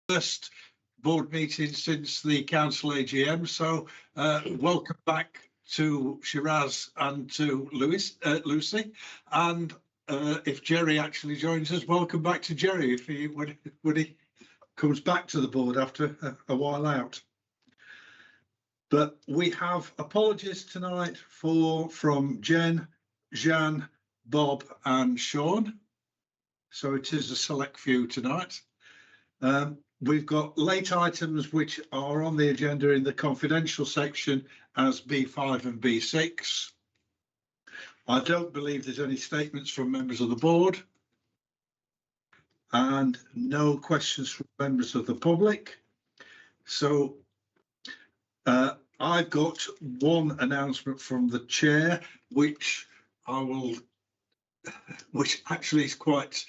first board meeting since the council AGM. So welcome back to Shiraz and to Lucy. And if Jerry actually joins us, welcome back to Jerry if he when he comes back to the board after a while out. But we have apologies tonight from Jen, Jeanne, Bob and Sean. So it is a select few tonight. We've got late items which are on the agenda in the confidential section as B5 and B6. I don't believe there's any statements from members of the board and no questions from members of the public. So I've got one announcement from the chair, which actually is quite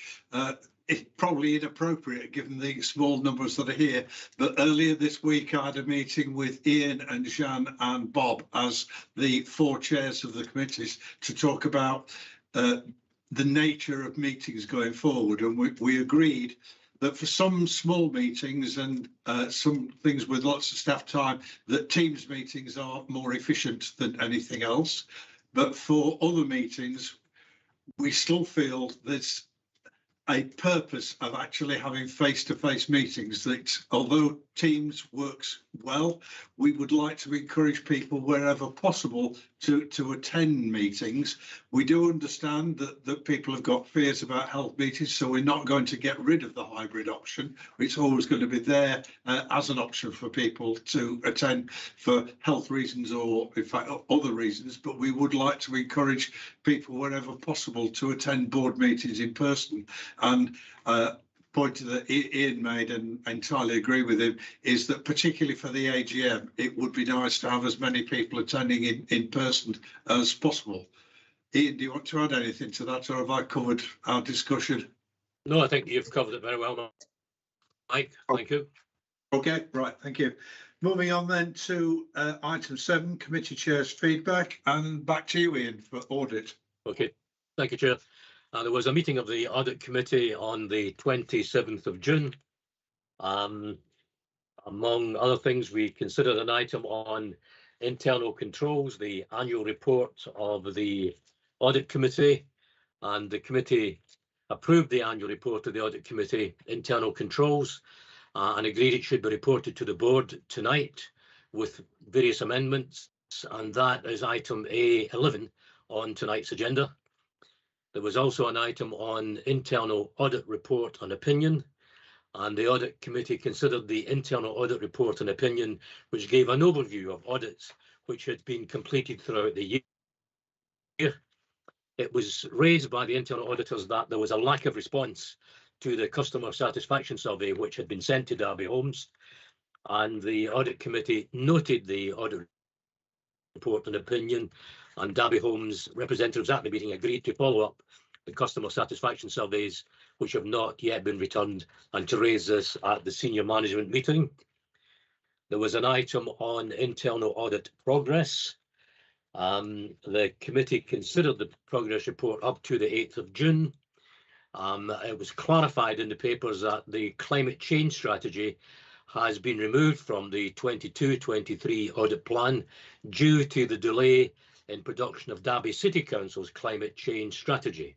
it's probably inappropriate given the small numbers that are here. But earlier this week, I had a meeting with Ian and Jeanne and Bob as the four chairs of the committees to talk about the nature of meetings going forward. And we agreed that for some small meetings and some things with lots of staff time, that Teams meetings are more efficient than anything else. But for other meetings, we still feel there's a purpose of actually having face-to-face meetings that, although Teams works well, we would like to encourage people wherever possible to attend meetings. We do understand that people have got fears about health meetings, so we're not going to get rid of the hybrid option. It's always going to be there as an option for people to attend for health reasons or, in fact, other reasons, but we would like to encourage people wherever possible to attend board meetings in person. And point that Ian made, and I entirely agree with him, is that particularly for the AGM, it would be nice to have as many people attending in person as possible. Ian, do you want to add anything to that, or have I covered our discussion? No, I think you've covered it very well, Mike. Thank you. Okay, right, thank you. Moving on then to item 7, committee chairs feedback, and back to you, Ian, for audit. Okay, thank you, Chair. There was a meeting of the Audit Committee on the 27th of June. Among other things, we considered an item on internal controls, the annual report of the Audit Committee, and the committee approved the annual report of the Audit Committee internal controls and agreed it should be reported to the board tonight with various amendments, and that is item A11 on tonight's agenda. There was also an item on internal audit report and opinion, and the Audit Committee considered the internal audit report and opinion, which gave an overview of audits which had been completed throughout the year. It was raised by the internal auditors that there was a lack of response to the customer satisfaction survey which had been sent to Derby Homes, and the Audit Committee noted the audit report and opinion, and Derby Homes representatives at the meeting agreed to follow up the customer satisfaction surveys which have not yet been returned, and to raise this at the senior management meeting. There was an item on internal audit progress. The committee considered the progress report up to the 8th of June. It was clarified in the papers that the climate change strategy has been removed from the 22-23 audit plan due to the delay in production of Derby City Council's climate change strategy.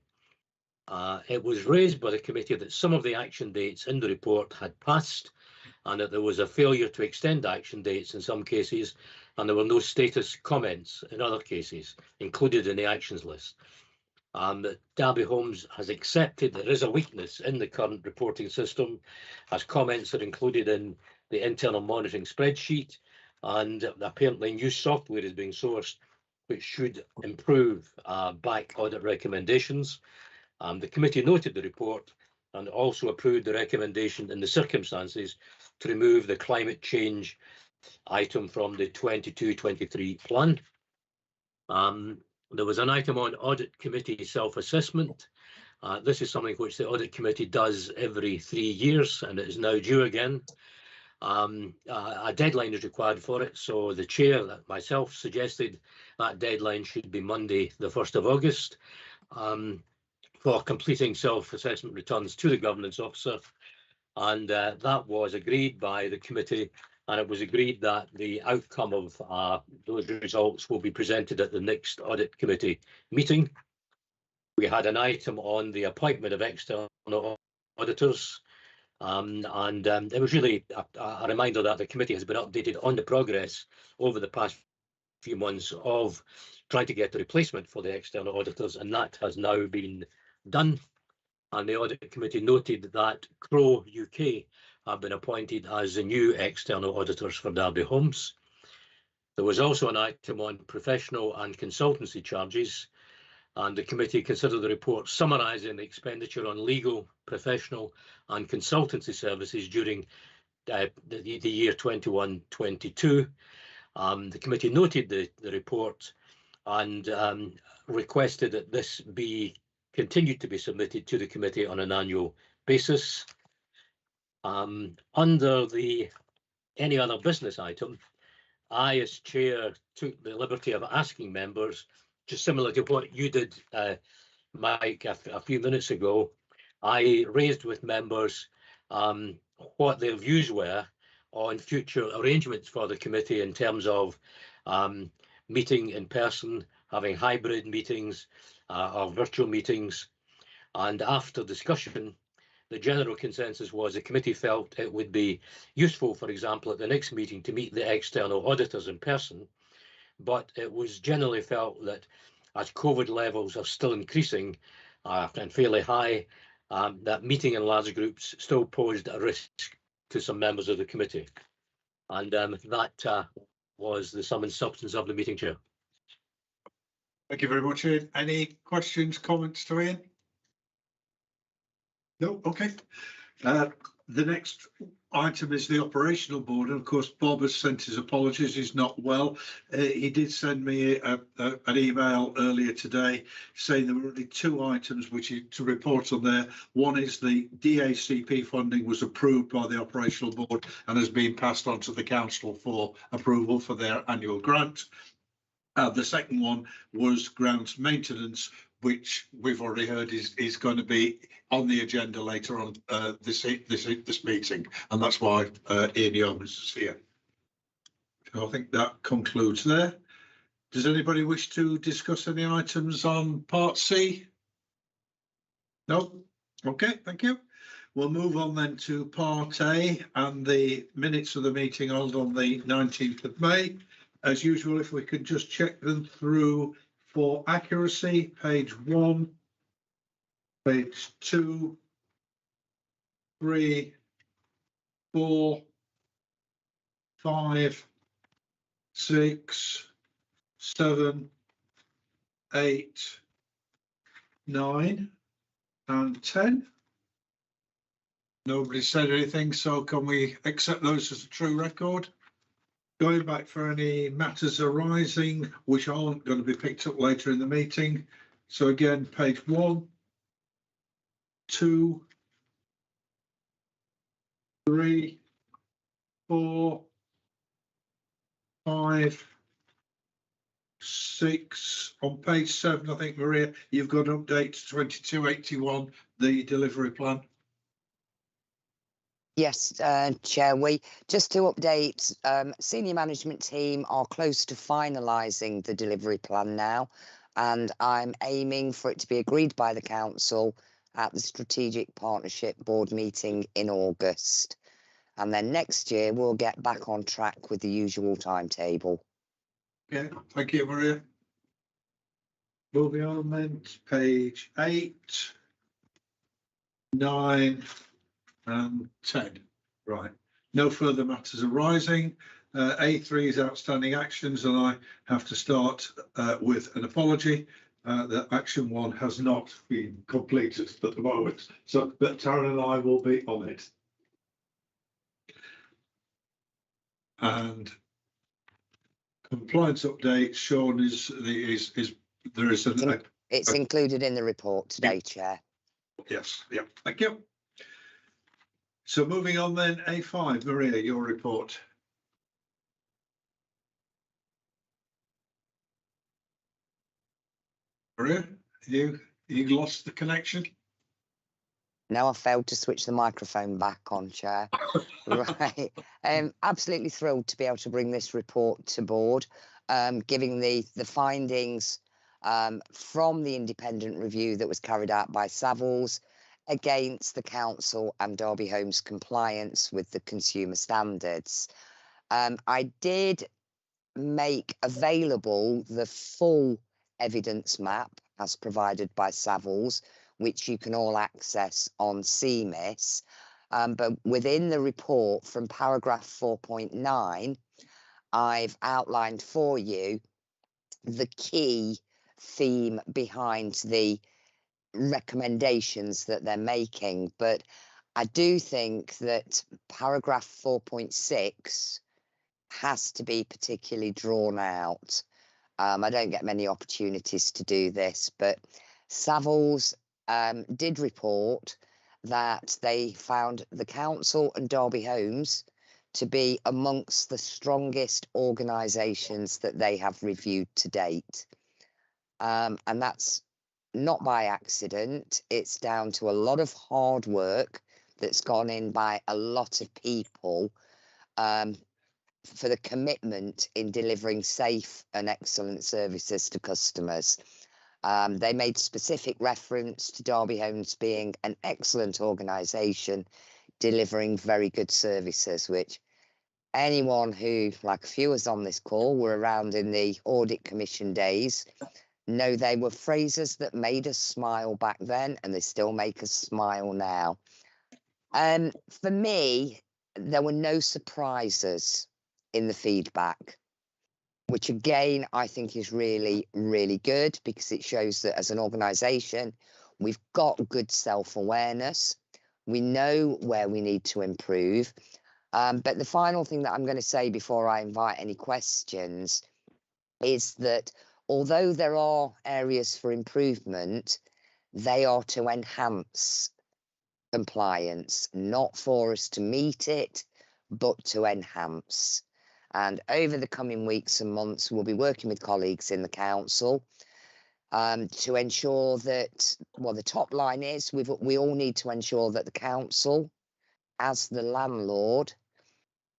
It was raised by the committee that some of the action dates in the report had passed and that there was a failure to extend action dates in some cases, and there were no status comments in other cases included in the actions list. Derby Homes has accepted there is a weakness in the current reporting system, as comments are included in the internal monitoring spreadsheet, and apparently new software is being sourced which should improve back audit recommendations. The committee noted the report and also approved the recommendation in the circumstances to remove the climate change item from the 22-23 plan. There was an item on Audit Committee self-assessment. This is something which the Audit Committee does every 3 years, and it is now due again. A deadline is required for it, so the chair, myself, suggested that deadline should be Monday, the 1st of August, for completing self-assessment returns to the governance officer. and that was agreed by the committee, and it was agreed that the outcome of those results will be presented at the next audit committee meeting. We had an item on the appointment of external auditors, and it was really a reminder that the committee has been updated on the progress over the past few months of trying to get a replacement for the external auditors, and that has now been done. And the audit committee noted that Crowe UK have been appointed as the new external auditors for Derby Homes. There was also an item on professional and consultancy charges, and the committee considered the report summarising the expenditure on legal, professional and consultancy services during the year 21-22. The committee noted the report and requested that this be continued to be submitted to the committee on an annual basis. Under the any other business item, I, as chair, took the liberty of asking members, just similar to what you did, Mike, a few minutes ago. I raised with members what their views were on future arrangements for the committee in terms of meeting in person, having hybrid meetings or virtual meetings. And after discussion, the general consensus was the committee felt it would be useful, for example, at the next meeting to meet the external auditors in person, but it was generally felt that as COVID levels are still increasing and fairly high, that meeting in large groups still posed a risk to some members of the committee. And that was the sum and substance of the meeting, Chair. Thank you very much, Ian. Any questions, comments to Ian? No, okay. The next item is the operational board, and of course Bob has sent his apologies. He's not well. He did send me an email earlier today saying there were only two items which he to report on there. One is the DACP funding was approved by the operational board and has been passed on to the council for approval for their annual grant. The second one was grounds maintenance, which we've already heard is going to be on the agenda later on this meeting, and that's why Ian Yeomans is here. So I think that concludes there. Does anybody wish to discuss any items on Part C? No? Okay, thank you. We'll move on then to Part A and the minutes of the meeting held on the 19th of May. As usual, if we could just check them through for accuracy, page 1, page 2, 3, 4, 5, 6, 7, 8, 9, and 10. Nobody said anything, so can we accept those as a true record? Going back for any matters arising, which aren't going to be picked up later in the meeting. So again, page 1, 2, 3, 4, 5, 6. On page 7, I think, Maria, you've got an update to 2281, the delivery plan. Yes, Chair, we just to update, senior management team are close to finalising the delivery plan now, and I'm aiming for it to be agreed by the council at the Strategic Partnership Board meeting in August. And then next year we'll get back on track with the usual timetable. Yeah, thank you, Maria. Moving on then to page 8, 9, and 10. Right, no further matters arising. A3 is outstanding actions, and I have to start with an apology that action 1 has not been completed at the moment, so but Taryn and I will be on it. And compliance update, Sean, there is an it's included in the report today, Chair. Yes, yeah, thank you. So moving on then, A5, Maria, your report. Maria, you lost the connection? Now I failed to switch the microphone back on, Chair. Right. Absolutely thrilled to be able to bring this report to board, giving the findings from the independent review that was carried out by Savills against the council and Derby Homes compliance with the consumer standards. I did make available the full evidence map as provided by Savills, which you can all access on CMIS. But within the report from paragraph 4.9, I've outlined for you the key theme behind the recommendations that they're making. But I do think that paragraph 4.6 has to be particularly drawn out. I don't get many opportunities to do this, but Savills did report that they found the council and Derby Homes to be amongst the strongest organisations that they have reviewed to date. And that's not by accident. It's down to a lot of hard work that's gone in by a lot of people for the commitment in delivering safe and excellent services to customers. They made specific reference to Derby Homes being an excellent organisation, delivering very good services, which anyone who, like a few of us on this call, were around in the Audit Commission days, know they were phrases that made us smile back then, and they still make us smile now. For me, there were no surprises in the feedback, which again, I think is really, really good, because it shows that as an organisation, we've got good self-awareness. We know where we need to improve. But the final thing that I'm going to say before I invite any questions is that although there are areas for improvement, they are to enhance compliance, not for us to meet it, but to enhance. And over the coming weeks and months, we'll be working with colleagues in the council to ensure that, well, the top line is we all need to ensure that the council, as the landlord,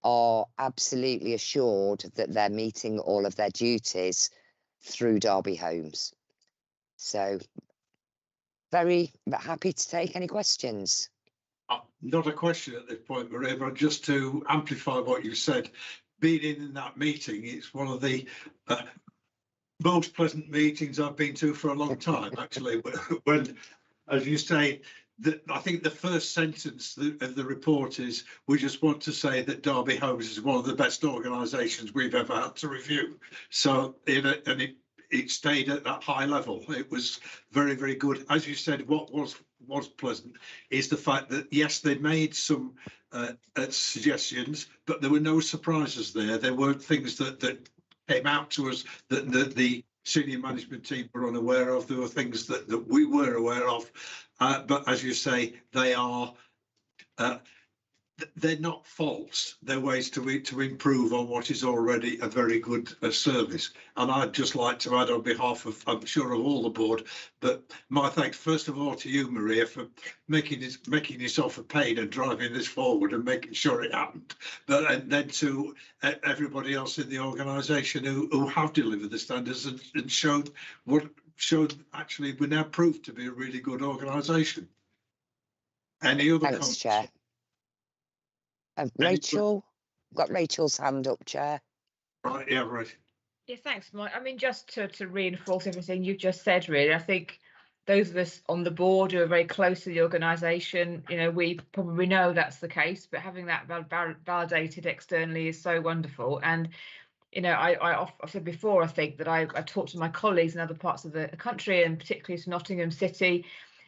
are absolutely assured that they're meeting all of their duties through Derby Homes. So very happy to take any questions. Not a question at this point, Maria, but just to amplify what you said, being in that meeting, it's one of the most pleasant meetings I've been to for a long time, actually, when, as you say, I think the first sentence of the report is, we just want to say that Derby Homes is one of the best organisations we've ever had to review. So, and it stayed at that high level. It was very, very good. As you said, what was pleasant is the fact that, yes, they made some suggestions, but there were no surprises there. There weren't things that came out to us that the senior management team were unaware of. There were things that we were aware of. But as you say, they are they're not faults. They're ways to improve on what is already a very good service. And I'd just like to add, on behalf of, I'm sure, of all the board, but my thanks first of all to you, Maria, for making yourself a pain and driving this forward and making sure it happened. But and then to everybody else in the organisation who have delivered the standards and showed actually we're now proved to be a really good organisation. Any other Thanks, comments? Chair. Rachel, got Rachel's hand up, Chair. Right, yeah, right. Yeah, thanks, Mike. I mean, just to reinforce everything you've just said, really, I think those of us on the board who are very close to the organisation, we probably know that's the case, but having that validated externally is so wonderful. And, I've said before, I think that I talked to my colleagues in other parts of the country, and particularly to Nottingham City,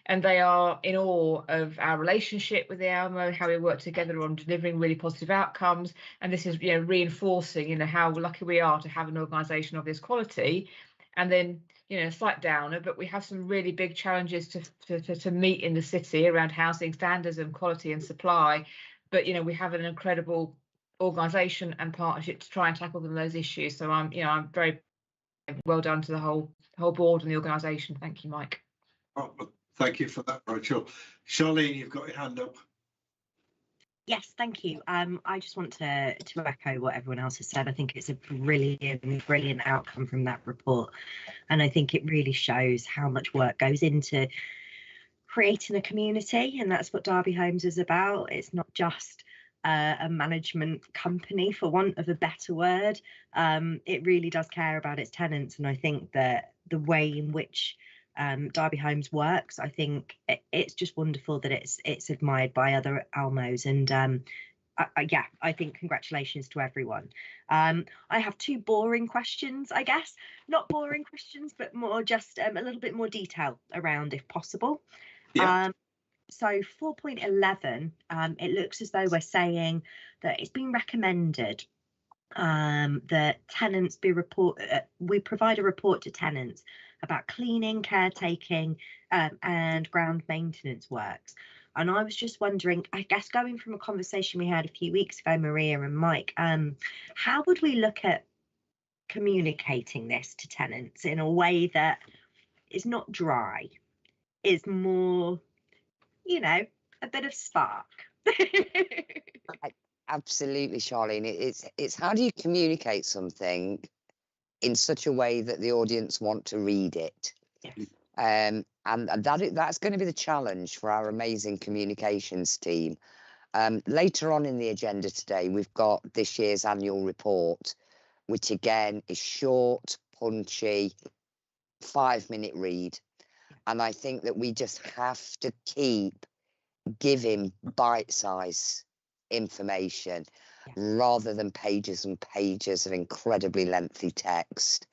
and they are in awe of our relationship with the ALMO, how we work together on delivering really positive outcomes. And this is, reinforcing, how lucky we are to have an organisation of this quality. And then, slight downer, but we have some really big challenges to meet in the city around housing standards and quality and supply. But, we have an incredible organisation and partnership to try and tackle those issues. So I'm very well done to the whole board and the organisation. Thank you, Mike. Oh, Thank you for that, Rachel. Charlene, you've got your hand up. Yes, thank you. I just want to echo what everyone else has said. I think it's a brilliant outcome from that report. And I think it really shows how much work goes into creating a community. And that's what Derby Homes is about. It's not just a management company, for want of a better word. It really does care about its tenants. And I think that the way in which Derby Homes works, I think it's just wonderful that it's admired by other Almos. And yeah, I think congratulations to everyone. I have two boring questions, I guess. Not boring questions, but more just a little bit more detail around, if possible. Yeah. So 4.11, it looks as though we're saying that it's been recommended that tenants we provide a report to tenants about cleaning, caretaking, and ground maintenance works. And I was just wondering, I guess going from a conversation we had a few weeks ago, Maria and Mike, how would we look at communicating this to tenants in a way that is not dry, is more, you know, a bit of spark? Absolutely, Charlene. It's how do you communicate something in such a way that the audience want to read it? Yes. And that's going to be the challenge for our amazing communications team. Later on in the agenda today, we've got this year's annual report, which again is short, punchy, 5-minute read. And I think that we just have to keep giving bite-size information rather than pages and pages of incredibly lengthy text.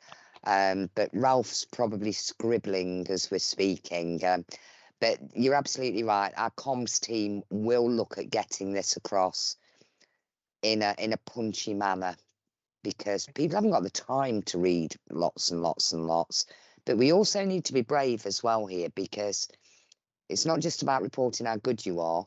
But Ralph's probably scribbling as we're speaking. But you're absolutely right. Our comms team will look at getting this across in a punchy manner, because people haven't got the time to read lots and lots and lots. But we also need to be brave as well here, because it's not just about reporting how good you are.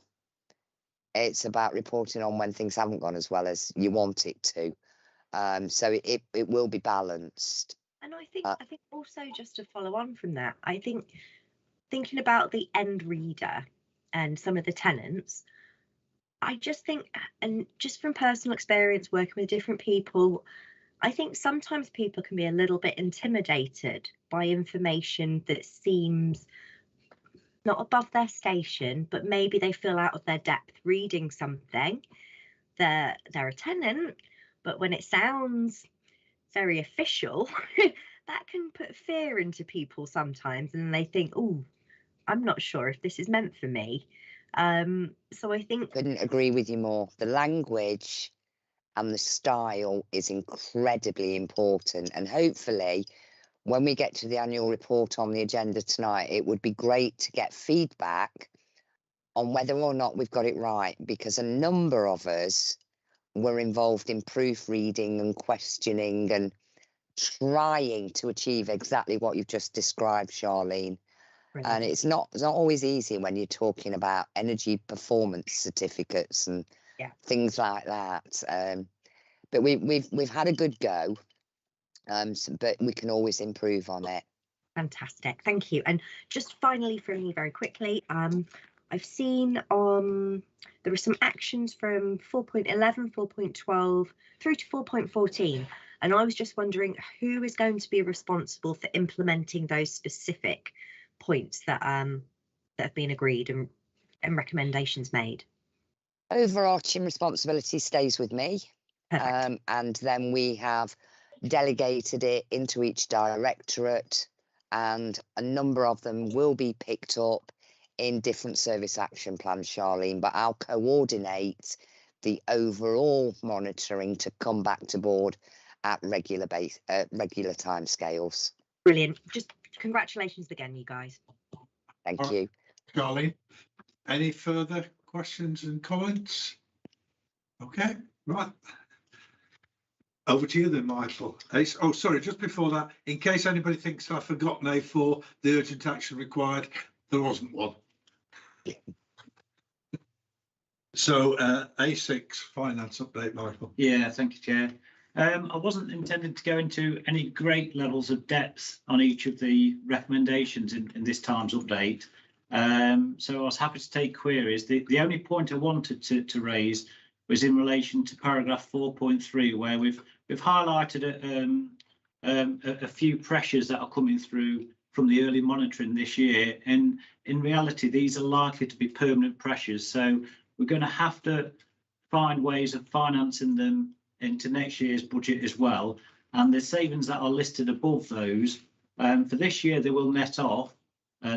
It's about reporting on when things haven't gone as well as you want it to. So it will be balanced. And I think also, just to follow on from that, I think thinking about the end reader and some of the tenants, I just think, and just from personal experience working with different people, I think sometimes people can be a little bit intimidated by information that seems not above their station, but maybe they feel out of their depth reading something. They're a tenant, but when it sounds very official, that can put fear into people sometimes, and they think, oh, I'm not sure if this is meant for me. So I think, Couldn't agree with you more. The language and the style is incredibly important, and hopefully when we get to the annual report on the agenda tonight, it would be great to get feedback on whether or not we've got it right, because a number of us were involved in proofreading and questioning and trying to achieve exactly what you've just described, Charlene. brilliant. And it's not always easy when you're talking about energy performance certificates and things like that. But we've had a good go, but we can always improve on it. Fantastic, thank you. And just finally from me very quickly, I've seen there were some actions from 4.11, 4.12 through to 4.14, and I was just wondering who is going to be responsible for implementing those specific points that have been agreed and recommendations made. Overarching responsibility stays with me, and then we have delegated it into each directorate, and a number of them will be picked up in different service action plans, Charlene, but I'll coordinate the overall monitoring to come back to board at regular timescales. Brilliant. Just congratulations again, you guys. Thank you. Charlene, any further questions and comments? Okay, right. Over to you then, Michael. Oh, sorry, just before that, in case anybody thinks I've forgotten A4, the urgent action required, there wasn't one. So A6, finance update, Michael. Yeah, thank you, Chair. I wasn't intending to go into any great levels of depth on each of the recommendations in this time's update. So I was happy to take queries. The only point I wanted to raise was in relation to paragraph 4.3, where we've highlighted a few pressures that are coming through from the early monitoring this year, and in reality these are likely to be permanent pressures, so we're going to have to find ways of financing them into next year's budget as well. And the savings that are listed above those, for this year they will net off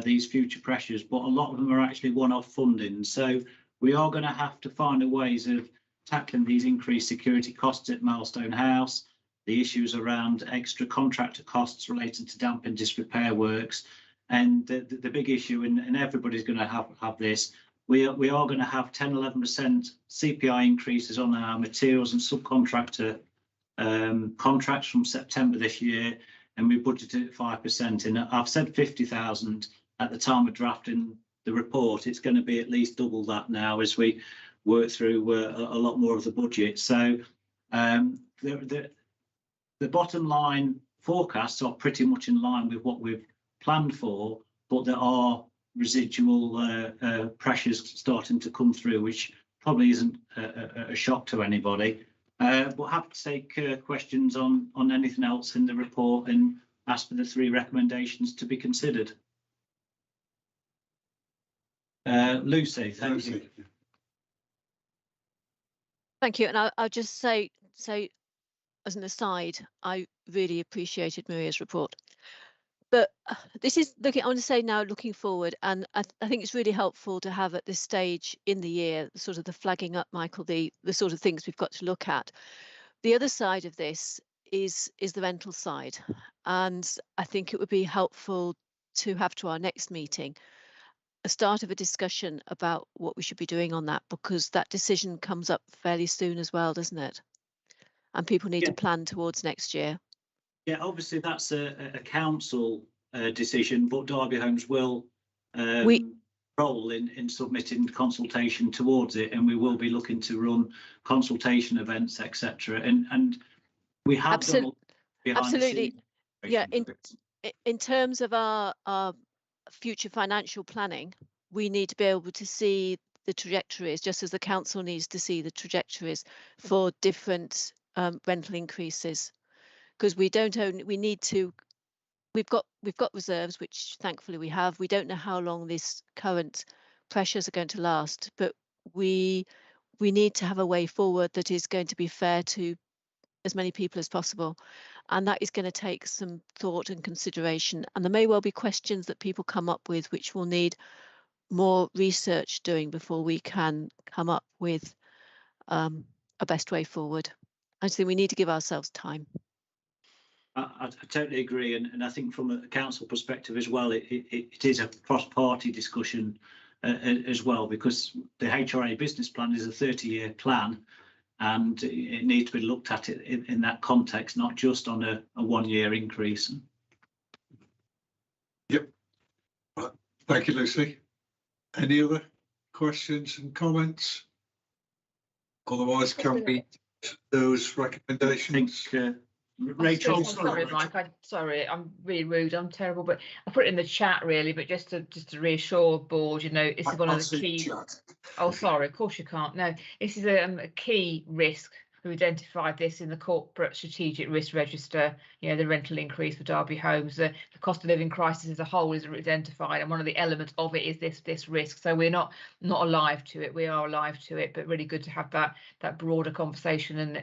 these future pressures, but a lot of them are actually one-off funding, so we are going to have to find ways of tackling these increased security costs at Milestone House, the issues around extra contractor costs related to damp and disrepair works, and the big issue, and everybody's going to have this, we are going to have 10-11% CPI increases on our materials and subcontractor contracts from September this year, and we budgeted at 5%. And I've said 50,000 at the time of drafting the report. It's going to be at least double that now as we work through a lot more of the budget. So the bottom line forecasts are pretty much in line with what we've planned for, but there are residual pressures starting to come through, which probably isn't a shock to anybody. But happy to take questions on anything else in the report and ask for the 3 recommendations to be considered. Lucy, thank you. Thank you. And I'll just say as an aside, I really appreciated Maria's report. But this is looking, I want to say now, looking forward, and I think it's really helpful to have at this stage in the year, sort of the flagging up, Michael, the sort of things we've got to look at. The other side of this is the rental side, and I think it would be helpful to have to our next meeting a start of a discussion about what we should be doing on that, because that decision comes up fairly soon as well, doesn't it? And people need to plan towards next year. Yeah, obviously that's a council decision, but Derby Homes will role in submitting consultation towards it, and we will be looking to run consultation events, etc. And we have absolutely, yeah. In terms of our future financial planning, we need to be able to see the trajectories, just as the council needs to see the trajectories for different rental increases, because we don't only, we need to, we've got reserves, which thankfully we have. We don't know how long this current pressures are going to last, but we need to have a way forward that is going to be fair to as many people as possible, and that is going to take some thought and consideration, and there may well be questions that people come up with which will need more research doing before we can come up with a best way forward. I think we need to give ourselves time. I totally agree, and I think from a council perspective as well, it is a cross-party discussion as well, because the HRA business plan is a 30-year plan, and it needs to be looked at it in that context, not just on a 1-year increase. Yep. Thank you, Lucy. Any other questions and comments? Otherwise, can we those recommendations? Rachel, sorry, Mike. I'm really rude. I'm terrible, but I put it in the chat really. But just to reassure the board, you know, this is one of the key. Oh, sorry. Of course you can't. No, this is a key risk. We identified this in the corporate strategic risk register. You know, the rental increase for Derby Homes, the cost of living crisis as a whole is identified, and one of the elements of it is this risk. So we're not alive to it. We are alive to it, but really good to have that broader conversation and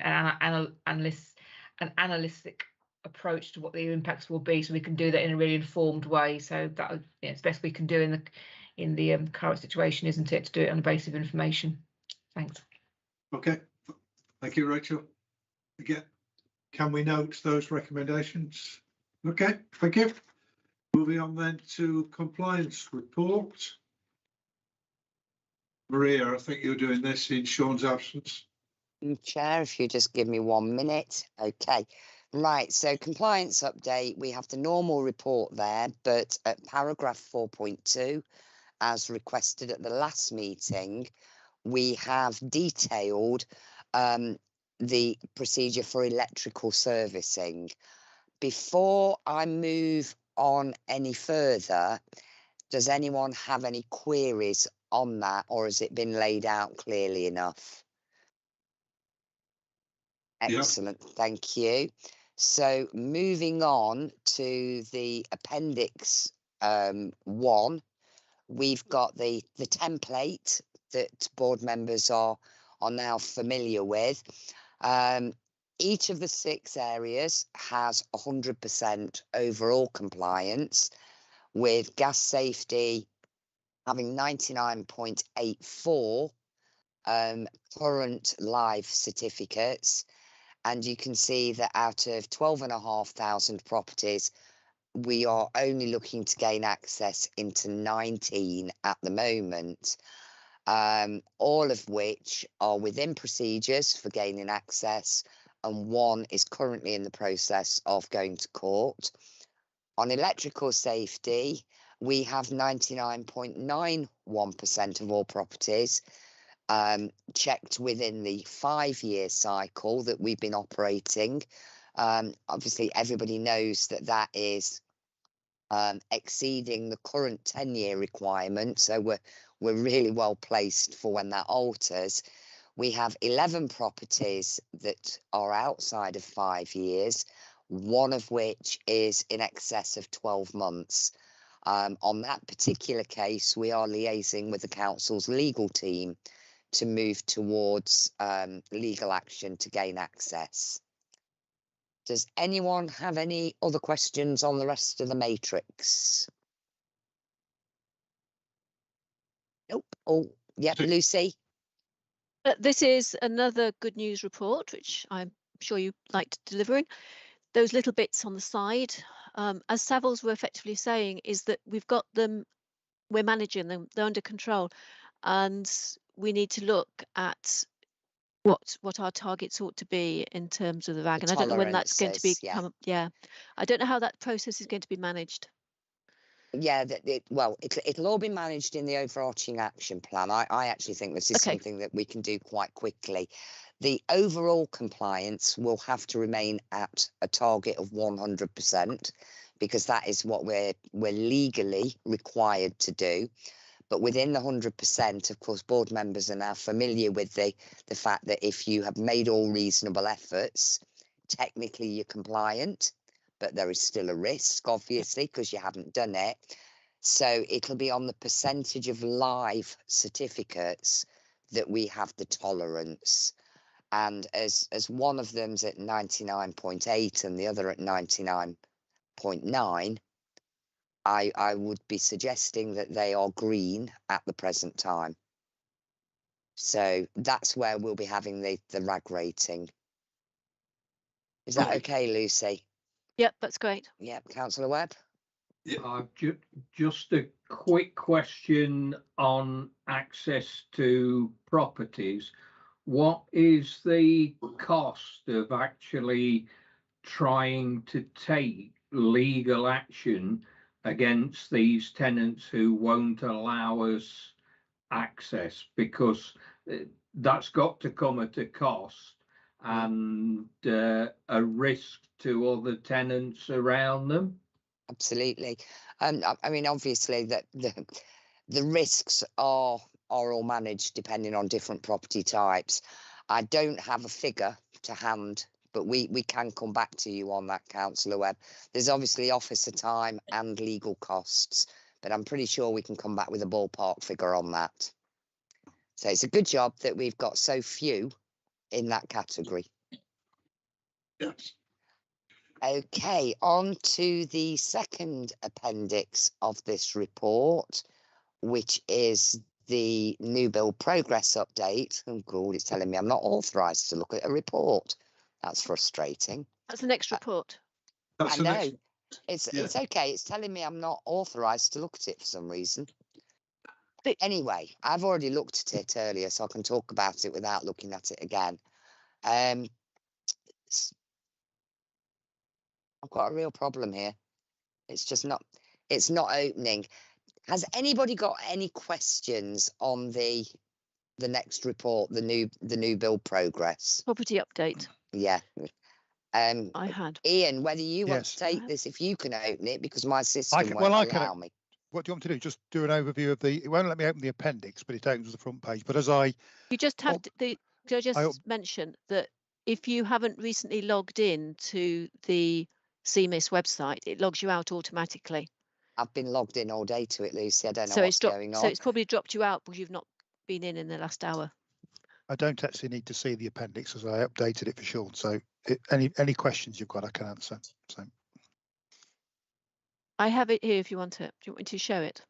an analytic approach to what the impacts will be, so we can do that in a really informed way. So that it's best we can do in the current situation, isn't it, to do it on the basis of information. Thanks. Okay, thank you, Rachel. Again, can we note those recommendations? Okay, thank you. Moving on then to compliance report. Maria, I think you're doing this in Sean's absence. Chair, if you just give me 1 minute. Okay, right, so compliance update, we have the normal report there, but at paragraph 4.2, as requested at the last meeting, we have detailed the procedure for electrical servicing. Before I move on any further, Does anyone have any queries on that, or has it been laid out clearly enough? Yeah. Excellent, thank you. So moving on to the appendix 1, we've got the template that board members are now familiar with. Each of the 6 areas has 100% overall compliance, with gas safety having 99.84 current live certificates. And you can see that out of 12,500 properties, we are only looking to gain access into 19 at the moment, all of which are within procedures for gaining access, and 1 is currently in the process of going to court. On electrical safety, we have 99.91% of all properties checked within the 5-year cycle that we've been operating. Obviously, everybody knows that that is exceeding the current 10-year requirement, so we're really well placed for when that alters. We have 11 properties that are outside of 5 years, 1 of which is in excess of 12 months. On that particular case, we are liaising with the council's legal team to move towards legal action to gain access. Does anyone have any other questions on the rest of the matrix? Nope. Oh, yep, Lucy. This is another good news report, which I'm sure you liked delivering. Those little bits on the side, as Savills were effectively saying, is that we've got them, we're managing them, they're under control, and we need to look at what our targets ought to be in terms of the RAG. And I don't know when that's going to be. Yeah, I don't know how that process is going to be managed. Yeah, it'll all be managed in the overarching action plan. I actually think this is something that we can do quite quickly. The overall compliance will have to remain at a target of 100%, because that is what we're legally required to do. But within the 100%, of course, board members are now familiar with the fact that if you have made all reasonable efforts, technically you're compliant, but there is still a risk, obviously, because you haven't done it. So it'll be on the percentage of live certificates that we have the tolerance. And as one of them's at 99.8 and the other at 99.9, I would be suggesting that they are green at the present time. So that's where we'll be having the RAG rating. Is that okay, Lucy? Yep, that's great. Yep, Councillor Webb? Yeah, just a quick question on access to properties. What is the cost of actually trying to take legal action against these tenants who won't allow us access? Because that's got to come at a cost and a risk to other tenants around them. Absolutely. I mean, obviously, that the risks are all managed depending on different property types. I don't have a figure to hand, but we can come back to you on that, Councillor Webb. There's obviously officer time and legal costs, but I'm pretty sure we can come back with a ballpark figure on that. So it's a good job that we've got so few in that category. Yes. Okay, on to the second appendix of this report, which is the new build progress update. Oh God, it's telling me I'm not authorised to look at a report. That's frustrating. That's the next report. That's I know. next, It's okay. It's telling me I'm not authorised to look at it for some reason. But anyway, I've already looked at it earlier, so I can talk about it without looking at it again. I've got a real problem here. It's just not, it's not opening. Has anybody got any questions on the next report, the new build progress? property update. Yeah. I had. Ian, whether you want to Yes. take this, if you can open it, because my system won't allow me. what do you want me to do? Just do an overview of the, it won't let me open the appendix, but it opens the front page. But as I, You just have Oh, the, could I just mention that if you haven't recently logged in to the CMIS website, it logs you out automatically. I've been logged in all day to it, Lucy. I don't know So what's going on. So it's probably dropped you out because you've not been in the last hour. I don't actually need to see the appendix as I updated it for Sean. So any questions you've got, I can answer. So I have it here if you want it. Do you want me to show it?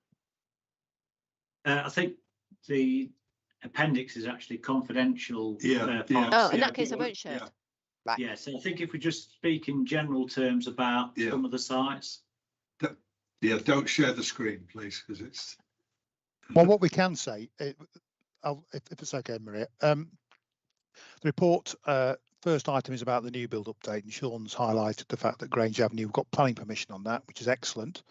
I think the appendix is actually confidential. Oh, in that case, I won't show it. Right. Yeah, so I think if we just speak in general terms about some of the sites. Yeah, don't share the screen, please, because it's. Well, what we can say, if it's okay, Maria, the report, first item is about the new build update, and Sean's highlighted the fact that Grange Avenue, we've got planning permission on that, which is excellent.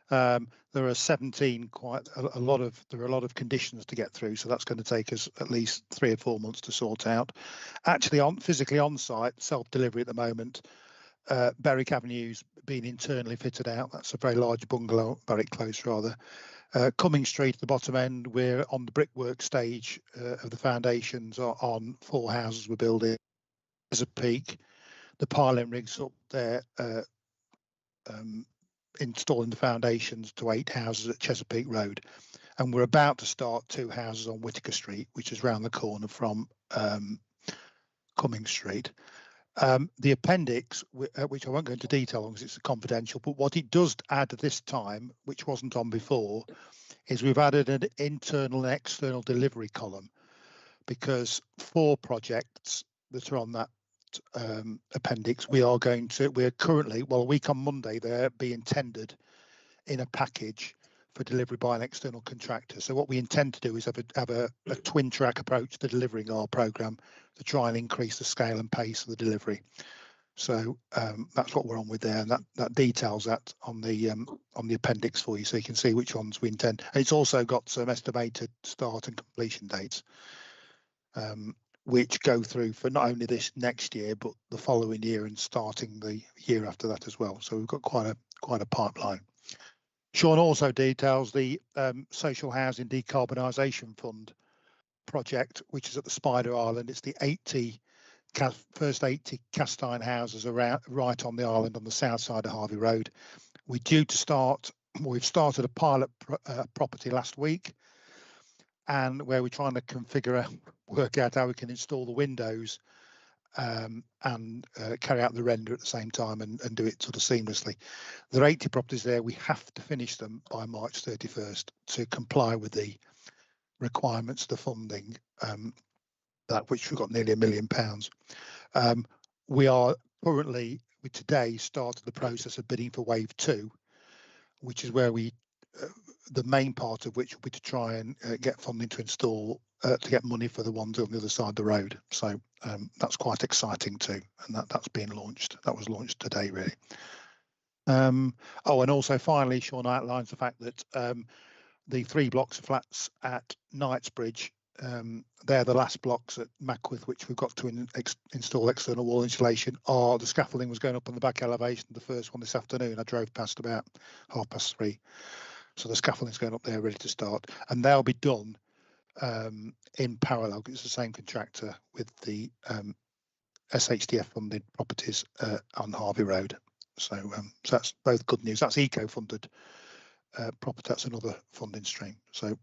There are 17, there are a lot of conditions to get through, so that's going to take us at least 3 or 4 months to sort out. Actually, physically on site, self-delivery at the moment, Berwick Avenue's been internally fitted out. That's a very large bungalow, Berwick Close rather. Cumming Street at the bottom end, we're on the brickwork stage of the foundations on 4 houses we're building. As a peak, the piling rigs up there, installing the foundations to 8 houses at Chesapeake Road, and we're about to start 2 houses on Whitaker Street, which is round the corner from Cumming Street. The appendix, which I won't go into detail on because it's confidential, but what it does add this time, which wasn't on before, is we've added an internal and external delivery column, because 4 projects that are on that appendix, we're currently, well, a week on Monday, they're being tendered in a package for delivery by an external contractor. So what we intend to do is have a twin track approach to delivering our programme to try and increase the scale and pace of the delivery. So that's what we're on with there, and that details that on the appendix for you, so you can see which ones we intend. And it's also got some estimated start and completion dates, which go through for not only this next year but the following year and starting the year after that as well. So we've got quite a pipeline. Sean also details the Social Housing Decarbonisation Fund project, which is at the Spider Island. It's the first 80 cast iron houses around right on the island on the south side of Harvey Road. We're due to start. We've started a pilot property last week, and where we're trying to work out how we can install the windows and carry out the render at the same time and do it sort of seamlessly. There are 80 properties there. We have to finish them by March 31st to comply with the requirements of the funding, that which we've got nearly £1 million. We are currently, today, started the process of bidding for wave 2, which is where the main part of which will be to try and get funding to install, to get money for the ones on the other side of the road. So that's quite exciting too, and that's being launched. That was launched today, really. And also finally, Sean outlines the fact that the 3 blocks of flats at Knightsbridge, they're the last blocks at Mackworth, which we've got to install external wall insulation. The scaffolding was going up on the back elevation, the first one this afternoon. I drove past about 3:30. So the scaffolding's going up there ready to start, and they'll be done in parallel. It's the same contractor with the SHDF funded properties on Harvey Road. So that's both good news. That's eco-funded property. That's another funding stream. So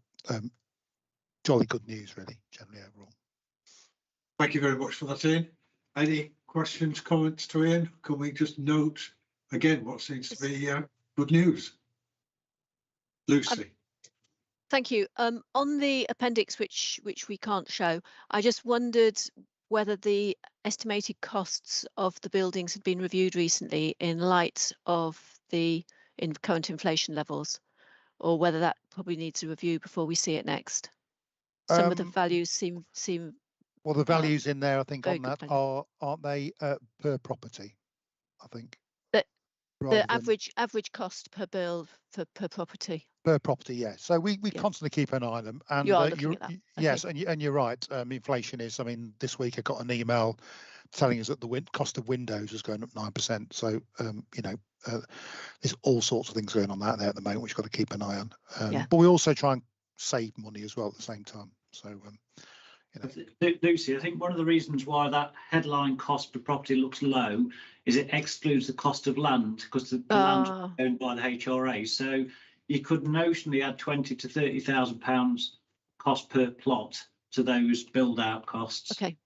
jolly good news, really, generally overall. Thank you very much for that, Ian. Any questions, comments to Ian? Can we just note again what seems to be good news? Lucy. Thank you. On the appendix, which we can't show, I just wondered whether the estimated costs of the buildings had been reviewed recently in light of the current inflation levels, or whether that probably needs a review before we see it next. Some of the values seem well, the values in there, I think, on that aren't they per property? I think the average cost per bill per property. Per property, yes. So we constantly keep an eye on them. And you are looking at that. Yes, okay. and you're right. Inflation is. I mean, this week I got an email telling us that the cost of windows is going up 9%. So there's all sorts of things going on out there at the moment which you've got to keep an eye on. Yeah. But we also try and save money as well at the same time. So, you know. Lucy, I think one of the reasons why that headline cost per property looks low is it excludes the cost of land, because the land is owned by the HRA. So you could notionally add £20,000 to £30,000 cost per plot to those build out costs. Okay.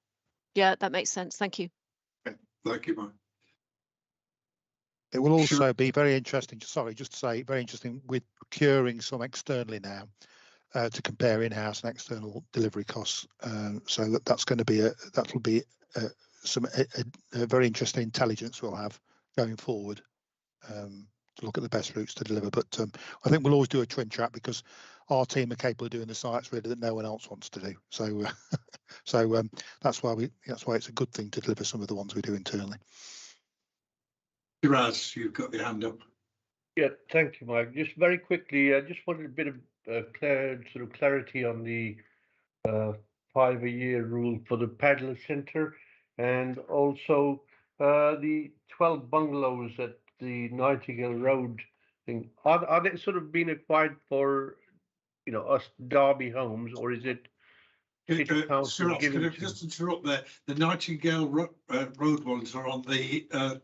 Yeah, that makes sense. Thank you. Okay. Thank you, Mike. It will also be very interesting, sorry, just to say, very interesting with procuring some externally now to compare in-house and external delivery costs. So that's going to be that'll be some very interesting intelligence we'll have going forward to look at the best routes to deliver. But I think we'll always do a twin track because our team are capable of doing the sites really that no one else wants to do. So that's why it's a good thing to deliver some of the ones we do internally. Raz, you've got your hand up. Yeah, thank you, Mike. Just very quickly, I just wanted a bit of clarity on the 5-a-year rule for the Paddler Centre, and also the 12 bungalows at the Nightingale Road thing. Are they sort of being acquired for, you know, us Derby homes, or is it? Sir Ross, can I just interrupt there? The Nightingale Road ones are on the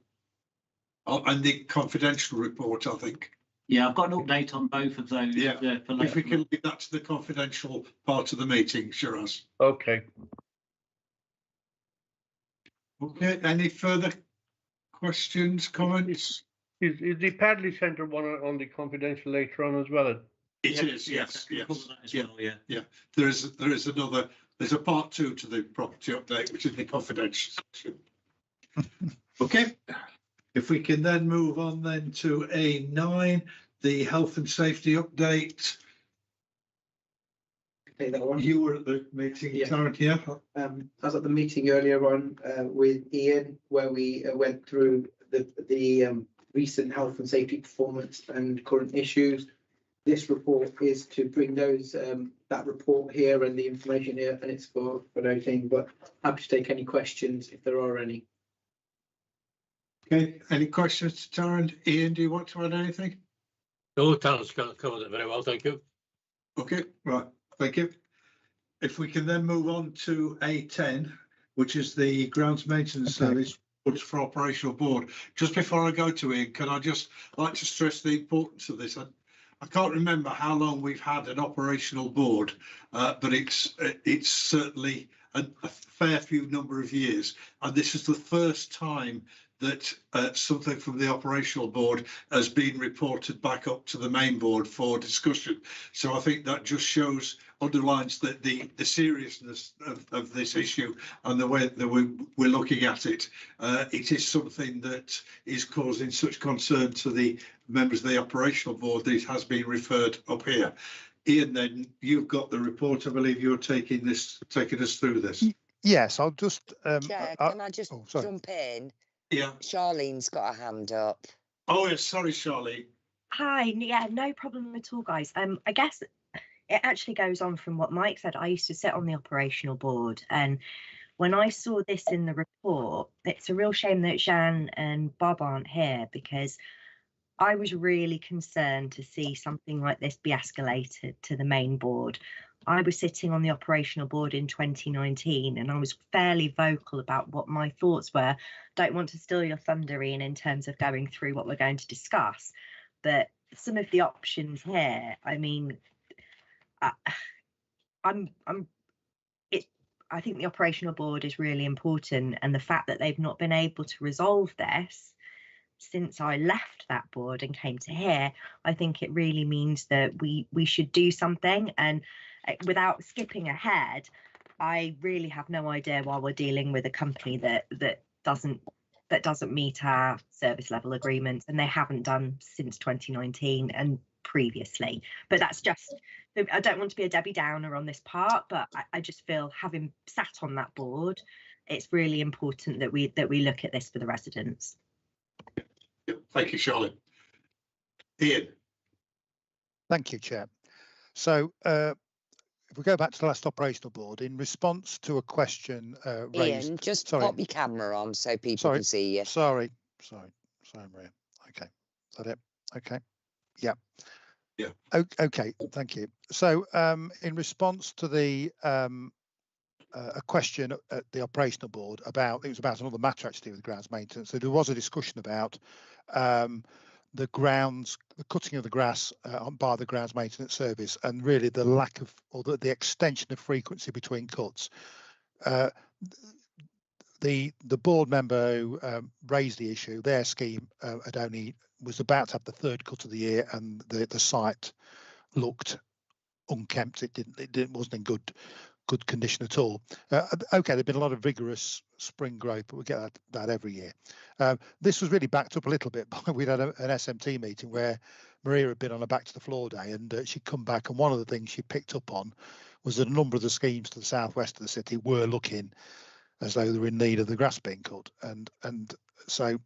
confidential report, I think. Yeah, I've got an update on both of those. Yeah, if we can leave that to the confidential part of the meeting, Shiraz. Okay. Okay, any further questions, comments? Is the Padley Centre one on the confidential later on as well? It is, yes. Well, yeah. There is another. There's a part 2 to the property update, which is the confidential section. Okay. If we can then move on then to A9, the health and safety update. Okay, that one. You were at the meeting, yeah. Tarrant, yeah? I was at the meeting earlier on with Ian, where we went through the recent health and safety performance and current issues. This report is to bring those that report here and the information here, and it's for noting, but happy to take any questions if there are any. Okay, any questions, Tarrant? Ian, do you want to add anything? No, Tarrant's covered it very well, thank you. Okay, right, thank you. If we can then move on to A10, which is the grounds maintenance service for operational board. Just before I go to Ian, can I just like to stress the importance of this? I can't remember how long we've had an operational board, but it's certainly a fair few number of years, and this is the first time that something from the operational board has been reported back up to the main board for discussion. So I think that just underlines that the seriousness of this issue and the way that we're looking at it. It is something that is causing such concern to the members of the operational board that it has been referred up here. Ian, then you've got the report. I believe you're taking us through this. Yes, I'll just. Chair, can I just jump in? Yeah. Charlene's got a hand up. Oh, yes, sorry, Charlene. Hi, yeah, no problem at all, guys. I guess it actually goes on from what Mike said. I used to sit on the operational board, and when I saw this in the report, it's a real shame that Jean and Bob aren't here, because I was really concerned to see something like this be escalated to the main board. I was sitting on the operational board in 2019, and I was fairly vocal about what my thoughts were. Don't want to steal your thunder, Ian, in terms of going through what we're going to discuss, but some of the options here, I mean, I think the operational board is really important, and the fact that they've not been able to resolve this since I left that board and came to here, I think it really means that we should do something. And without skipping ahead, I really have no idea why we're dealing with a company that doesn't meet our service level agreements, and they haven't done since 2019 and previously. But that's just, I don't want to be a Debbie Downer on this part, but I just feel, having sat on that board, it's really important that we look at this for the residents. Thank you, Charlotte. Ian. Thank you, Chair. So if we go back to the last operational board, in response to a question raised... Ian, just pop your camera on so people can see you. Sorry, Maria. Okay. that it? Okay. Yeah. Yeah. Okay. Thank you. So in response to the a question at the operational board about, it was about another matter actually with grounds maintenance. So there was a discussion about the cutting of the grass by the grounds maintenance service, and really the lack of, or the extension of frequency between cuts. The board member who raised the issue, their scheme was about to have the third cut of the year, and the site looked unkempt. It wasn't in good condition at all. Okay, there'd been a lot of vigorous spring growth, but we get that every year. This was really backed up a little bit by, we'd had an SMT meeting where Maria had been on a back to the floor day, and she'd come back, and one of the things she picked up on was that a number of the schemes to the southwest of the city were looking as though they were in need of the grass being cut, and so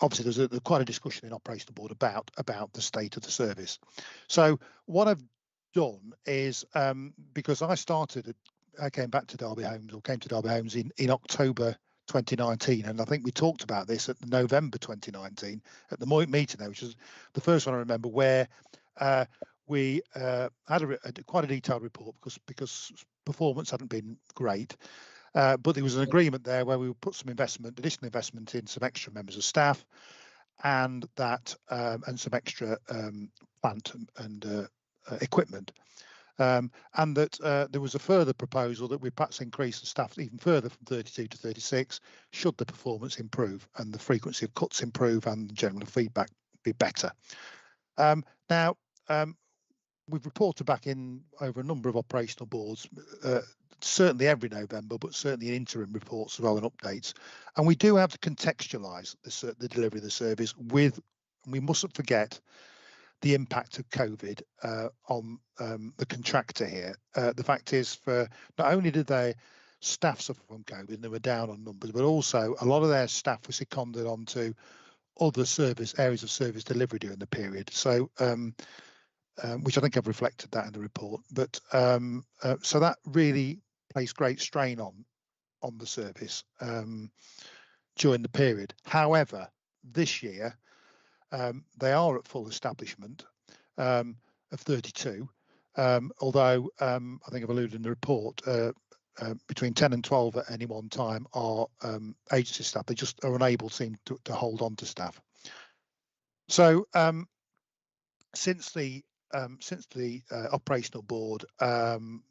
obviously there's quite a discussion in operational board about the state of the service. So what I've done is, because I came back to Derby Homes, or came to Derby Homes in October 2019, and I think we talked about this at November 2019 at the meeting there, which is the first one I remember, where we had quite a detailed report because performance hadn't been great, but there was an agreement there where we would put some additional investment in some extra members of staff, and some extra plant and equipment, and that there was a further proposal that we perhaps increase the staff even further from 32 to 36 should the performance improve and the frequency of cuts improve and the general feedback be better. Now, we've reported back in over a number of operational boards, certainly every November, but certainly in interim reports as well and updates. And we do have to contextualise the delivery of the service with, we mustn't forget the impact of COVID on the contractor here. The fact is, for not only did their staff suffer from COVID and they were down on numbers, but also a lot of their staff were seconded onto other areas of service delivery during the period. So which I think I've reflected that in the report, but so that really placed great strain on the service during the period. However, this year they are at full establishment of 32, although I think I've alluded in the report, between 10 and 12 at any one time are agency staff. They just are unable, seem to hold on to staff. So since the operational board,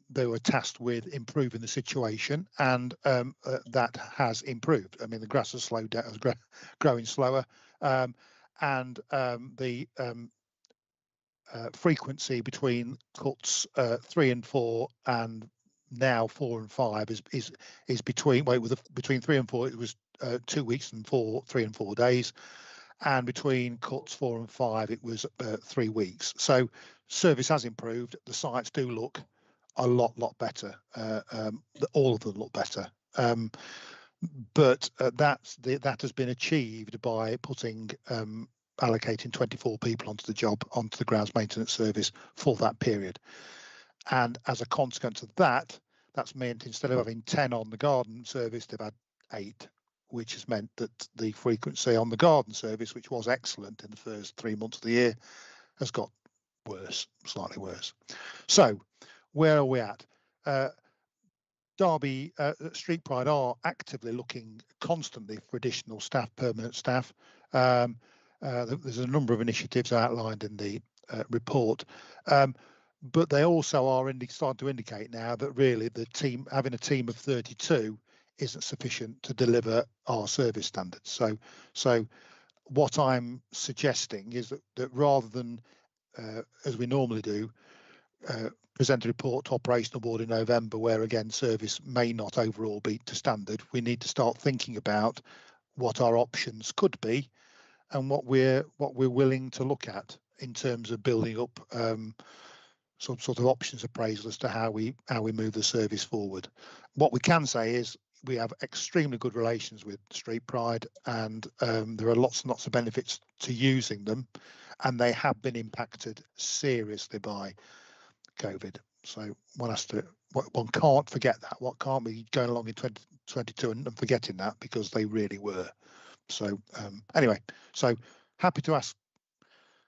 they were tasked with improving the situation, and that has improved. I mean, the grass has slowed down, growing slower, and the frequency between cuts 3 and 4 and now 4 and 5 is between, well, between 3 and 4 it was 2 weeks and 3 and 4 days. And between cuts 4 and 5, it was 3 weeks. So service has improved. The sites do look a lot better. All of them look better. But that has been achieved by allocating 24 people onto the grounds maintenance service for that period. And as a consequence of that, that's meant instead of having 10 on the garden service, they've had 8. Which has meant that the frequency on the garden service, which was excellent in the first 3 months of the year, has got worse, slightly worse. So where are we at? Derby Street Pride are actively looking constantly for additional staff, permanent staff. There's a number of initiatives outlined in the report, but they also are starting to indicate now that really having a team of 32 isn't sufficient to deliver our service standards. So what I'm suggesting is that rather than, as we normally do, present a report to operational board in November, where again service may not overall be to standard, we need to start thinking about what our options could be and what we're willing to look at in terms of building up some sort of options appraisal as to how we move the service forward. What we can say is we have extremely good relations with Street Pride, and there are lots and lots of benefits to using them, and they have been impacted seriously by COVID. So one can't forget that. What can't be going along in 2022 and forgetting that, because they really were. So anyway, so happy to ask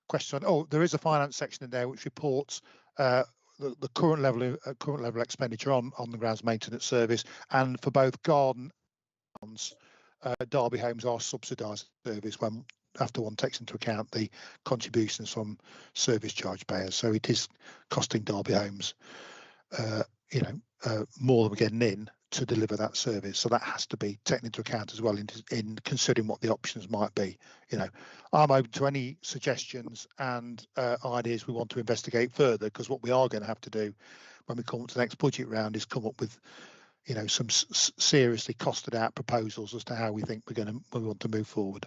questions. Oh, there is a finance section in there which reports the current level expenditure on the grounds maintenance service, and for both garden and Derby Homes are subsidised service when after one takes into account the contributions from service charge payers. So it is costing Derby Homes, more than we're getting in to deliver that service. So that has to be taken into account as well in considering what the options might be. I'm open to any suggestions and ideas we want to investigate further, because what we are going to have to do when we come to the next budget round is come up with some seriously costed out proposals as to how we think we want to move forward.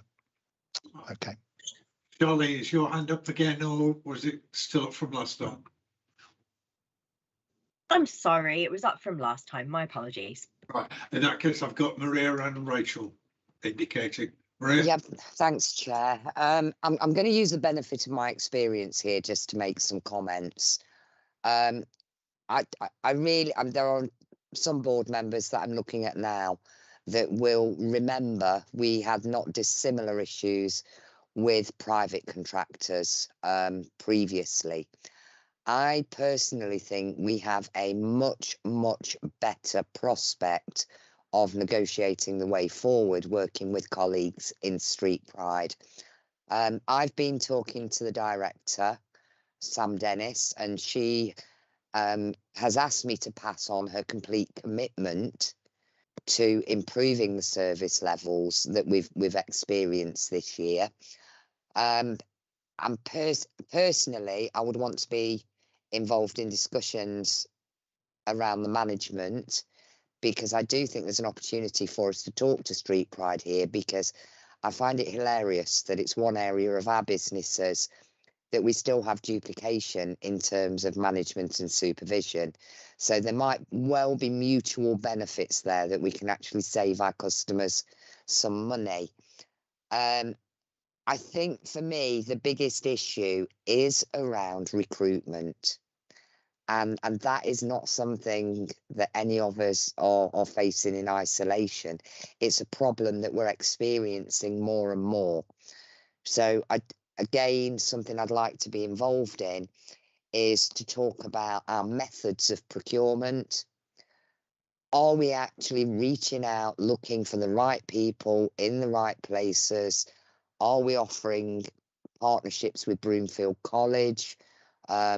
Okay. Charlie, is your hand up again, or was it still up from last time? I'm sorry, it was up from last time. My apologies. Right. In that case, I've got Maria and Rachel indicating. Maria? Yeah, thanks, Chair. I'm going to use the benefit of my experience here just to make some comments. I really, there are some board members that I'm looking at now that will remember we had not dissimilar issues with private contractors previously. I personally think we have a much, much better prospect of negotiating the way forward, working with colleagues in Street Pride. I've been talking to the director, Sam Dennis, and she has asked me to pass on her complete commitment to improving the service levels that we've experienced this year. And personally, I would want to be involved in discussions around the management, because I do think there's an opportunity for us to talk to Street Pride here, because I find it hilarious that it's one area of our businesses that we still have duplication in terms of management and supervision. So there might well be mutual benefits there that we can actually save our customers some money. I think for me, the biggest issue is around recruitment. And that is not something that any of us are facing in isolation. It's a problem that we're experiencing more and more. So again, something I'd like to be involved in is to talk about our methods of procurement. Are we actually reaching out, looking for the right people in the right places? Are we offering partnerships with Broomfield College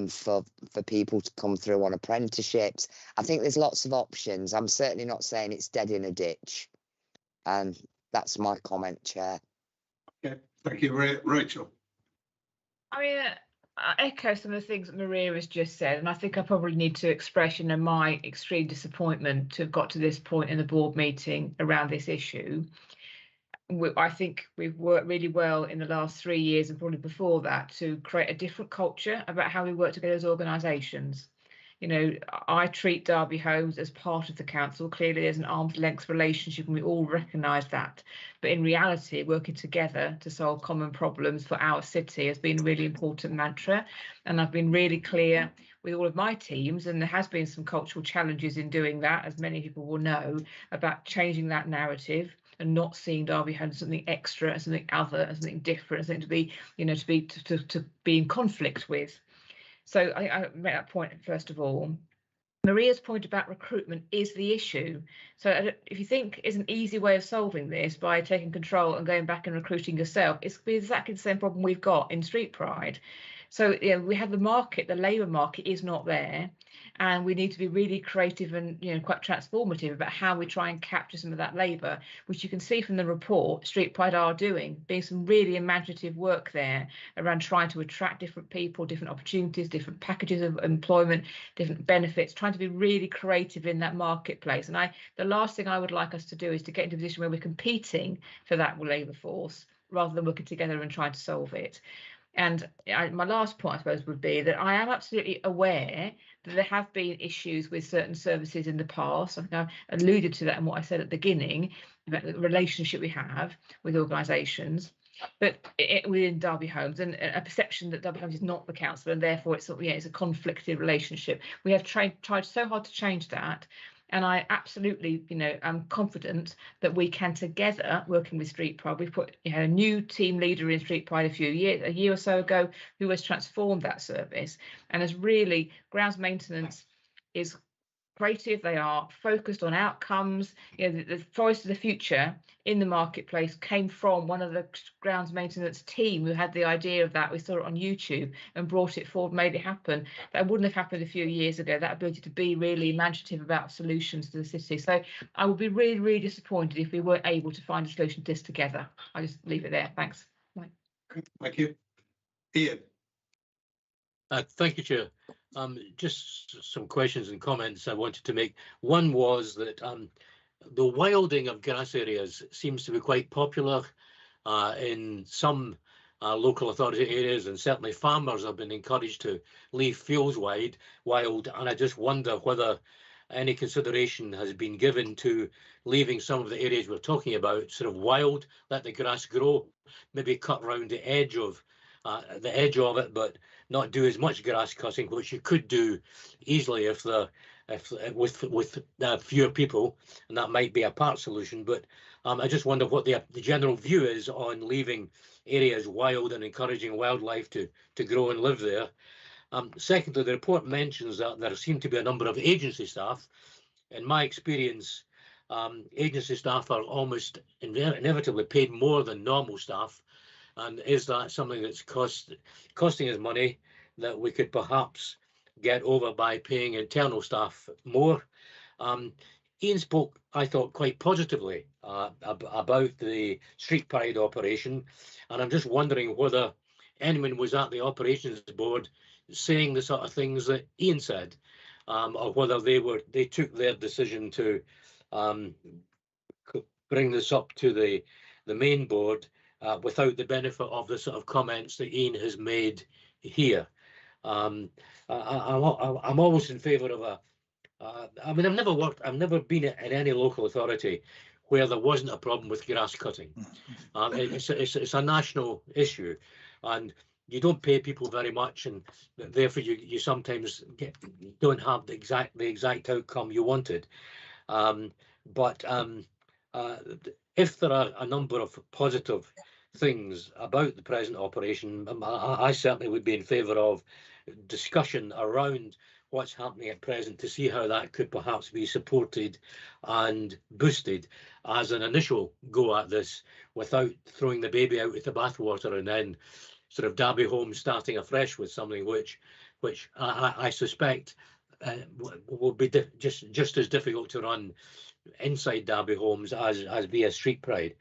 for people to come through on apprenticeships? I think there's lots of options. I'm certainly not saying it's dead in a ditch. And that's my comment, Chair. Okay, thank you, Rachel. I mean, I echo some of the things that Maria has just said, and I think I probably need to express, my extreme disappointment to have got to this point in the board meeting around this issue. I think we've worked really well in the last 3 years and probably before that to create a different culture about how we work together as organisations. I treat Derby Homes as part of the council. Clearly, there's an arm's length relationship, and we all recognise that. But in reality, working together to solve common problems for our city has been a really important mantra. And I've been really clear with all of my teams, and there has been some cultural challenges in doing that, as many people will know, about changing that narrative and not seeing Derby Homes as something extra, as something other, as something different, as something to be in conflict with. So I make that point first of all. Maria's point about recruitment is the issue. So if you think it's an easy way of solving this by taking control and going back and recruiting yourself, it's exactly the same problem we've got in Street Pride. So we have the market, the labour market is not there, and we need to be really creative and quite transformative about how we try and capture some of that labour, which you can see from the report Street Pride are doing, being some really imaginative work there around trying to attract different people, different opportunities, different packages of employment, different benefits, trying to be really creative in that marketplace. And the last thing I would like us to do is to get into a position where we're competing for that labour force rather than working together and trying to solve it. And my last point, I suppose, would be that I am absolutely aware that there have been issues with certain services in the past. I think I alluded to that in what I said at the beginning about the relationship we have with organisations, but within Derby Homes, and a perception that Derby Homes is not the council, and therefore it's a conflicted relationship. We have tried so hard to change that. And I absolutely, am confident that we can together, working with Street Pride, we've put a new team leader in Street Pride a year or so ago, who has transformed that service and has really, grounds maintenance is creative, they are focused on outcomes. The forest of the future in the marketplace came from one of the grounds maintenance team who had the idea of that. We saw it on YouTube and brought it forward, made it happen. That wouldn't have happened a few years ago, that ability to be really imaginative about solutions to the city. So I would be really, really disappointed if we weren't able to find a solution to this together. I just leave it there. Thanks. Mike. Thank you. Ian. Thank you, Chair. Just some questions and comments I wanted to make. One was that the wilding of grass areas seems to be quite popular in some local authority areas, and certainly farmers have been encouraged to leave fields wild, and I just wonder whether any consideration has been given to leaving some of the areas we're talking about sort of wild, let the grass grow, maybe cut round the edge of it, but not do as much grass cutting, which you could do easily if with fewer people, and that might be a part solution. But I just wonder what the general view is on leaving areas wild and encouraging wildlife to grow and live there. Secondly, the report mentions that there seem to be a number of agency staff. In my experience, agency staff are almost inevitably paid more than normal staff. And is that something that's costing us money that we could perhaps get over by paying internal staff more? Ian spoke, I thought, quite positively about the Street Pride operation, and I'm just wondering whether anyone was at the operations board saying the sort of things that Ian said, or whether they took their decision to bring this up to the main board without the benefit of the sort of comments that Ian has made here. I'm always in favour of I've never been in any local authority where there wasn't a problem with grass cutting. It's a national issue, and you don't pay people very much, and therefore you sometimes don't have the exact outcome you wanted. But if there are a number of positive things about the present operation, I certainly would be in favour of discussion around what's happening at present to see how that could perhaps be supported and boosted as an initial go at this, without throwing the baby out with the bathwater and then sort of Derby Homes starting afresh with something which I suspect will be just as difficult to run inside Derby Homes as via Street Pride.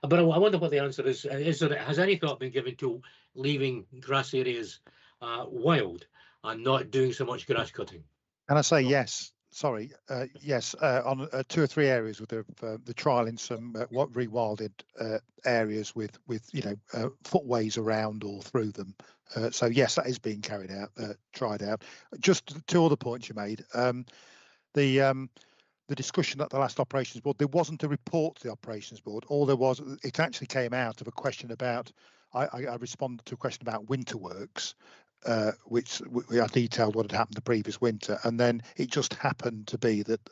But I wonder what the answer is. Has any thought been given to leaving grass areas wild and not doing so much grass cutting? Can I say yes? Sorry, yes, on 2 or 3 areas with the trial in some rewilded areas with footways around or through them. So yes, that is being carried out, tried out. Just 2 other points you made. The discussion at the last operations board, there wasn't a report to the operations board. All there was, it actually came out of a question about, I responded to a question about winter works, which I detailed what had happened the previous winter, and then it just happened to be that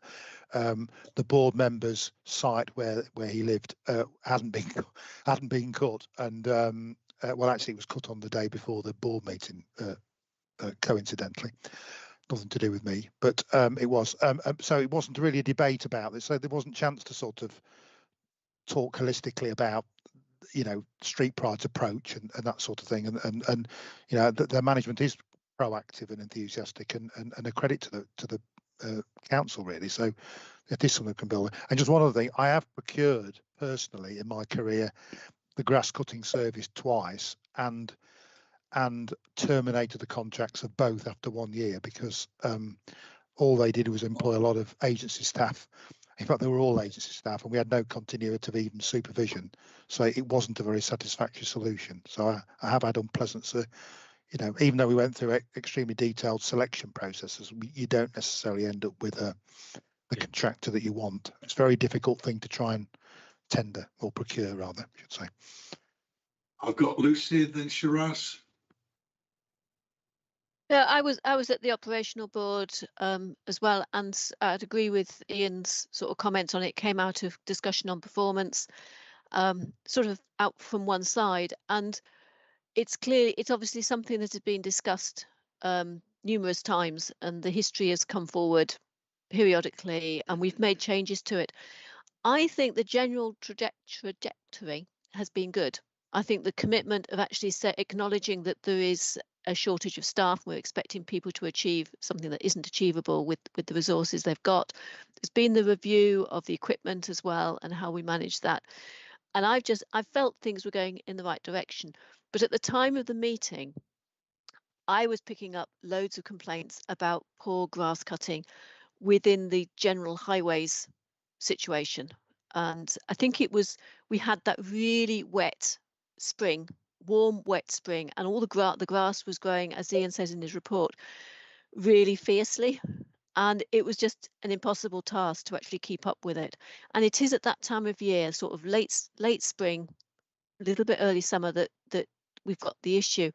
the board member's site where he lived hadn't been cut, and well, actually it was cut on the day before the board meeting, coincidentally. Nothing to do with me, but it was. So it wasn't really a debate about this. So there wasn't a chance to sort of talk holistically about, Street Pride's approach and that sort of thing. And the management is proactive and enthusiastic, and a credit to the council really. So it is something that can build. And just one other thing, I have procured personally in my career the grass cutting service twice, and terminated the contracts of both after 1 year, because all they did was employ a lot of agency staff. In fact, they were all agency staff, and we had no continuity of even supervision. So it wasn't a very satisfactory solution. So I have had unpleasant, even though we went through extremely detailed selection processes, you don't necessarily end up with the contractor that you want. It's a very difficult thing to try and tender, or procure rather, I should say. I've got Lucy, then Shiraz. Yeah, I was at the operational board as well, and I'd agree with Ian's sort of comment on it. Came out of discussion on performance, sort of out from one side, and it's obviously something that has been discussed numerous times, and the history has come forward periodically, and we've made changes to it. I think the general trajectory has been good. I think the commitment of actually acknowledging that there is a shortage of staff, we're expecting people to achieve something that isn't achievable with the resources they've got. There's been the review of the equipment as well and how we manage that. And I felt things were going in the right direction. But at the time of the meeting, I was picking up loads of complaints about poor grass cutting within the general highways situation. And I think we had that really wet spring, warm, wet spring, and all the grass was growing, as Ian says in his report, really fiercely. And it was just an impossible task to actually keep up with it. And it is at that time of year, sort of late spring, a little bit early summer, that we've got the issue.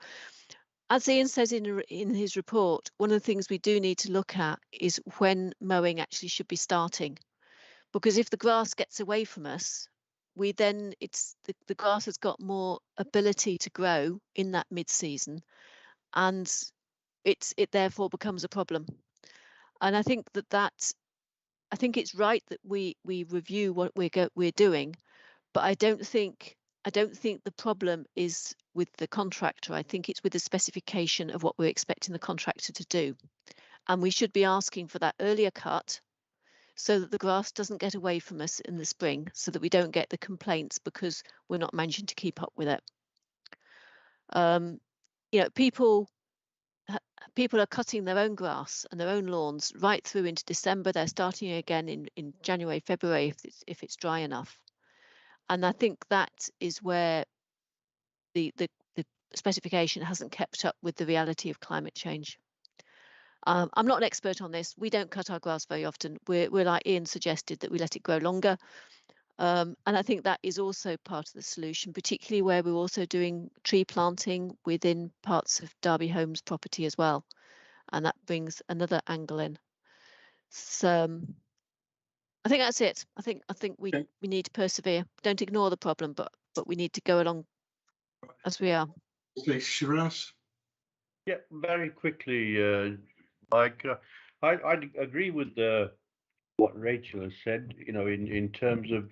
As Ian says in his report, one of the things we do need to look at is when mowing actually should be starting. Because if the grass gets away from us, the grass has got more ability to grow in that mid-season, and it therefore becomes a problem. And I think I think it's right that we review what we're doing, but I don't think the problem is with the contractor. I think it's with the specification of what we're expecting the contractor to do, and we should be asking for that earlier cut, so that the grass doesn't get away from us in the spring, so that we don't get the complaints because we're not managing to keep up with it. You know, people are cutting their own grass and their own lawns right through into December. They're starting again in January, February if it's dry enough. And I think that is where the specification hasn't kept up with the reality of climate change. I'm not an expert on this. We don't cut our grass very often. We're like Ian suggested, that we let it grow longer. And I think that is also part of the solution, particularly where we're also doing tree planting within parts of Derby Homes property as well. And that brings another angle in. So I think that's it. I think we need to persevere. Don't ignore the problem, but we need to go along as we are. Please, Shiraz. Yeah, very quickly, Mike. I agree with what Rachel has said. You know, in terms of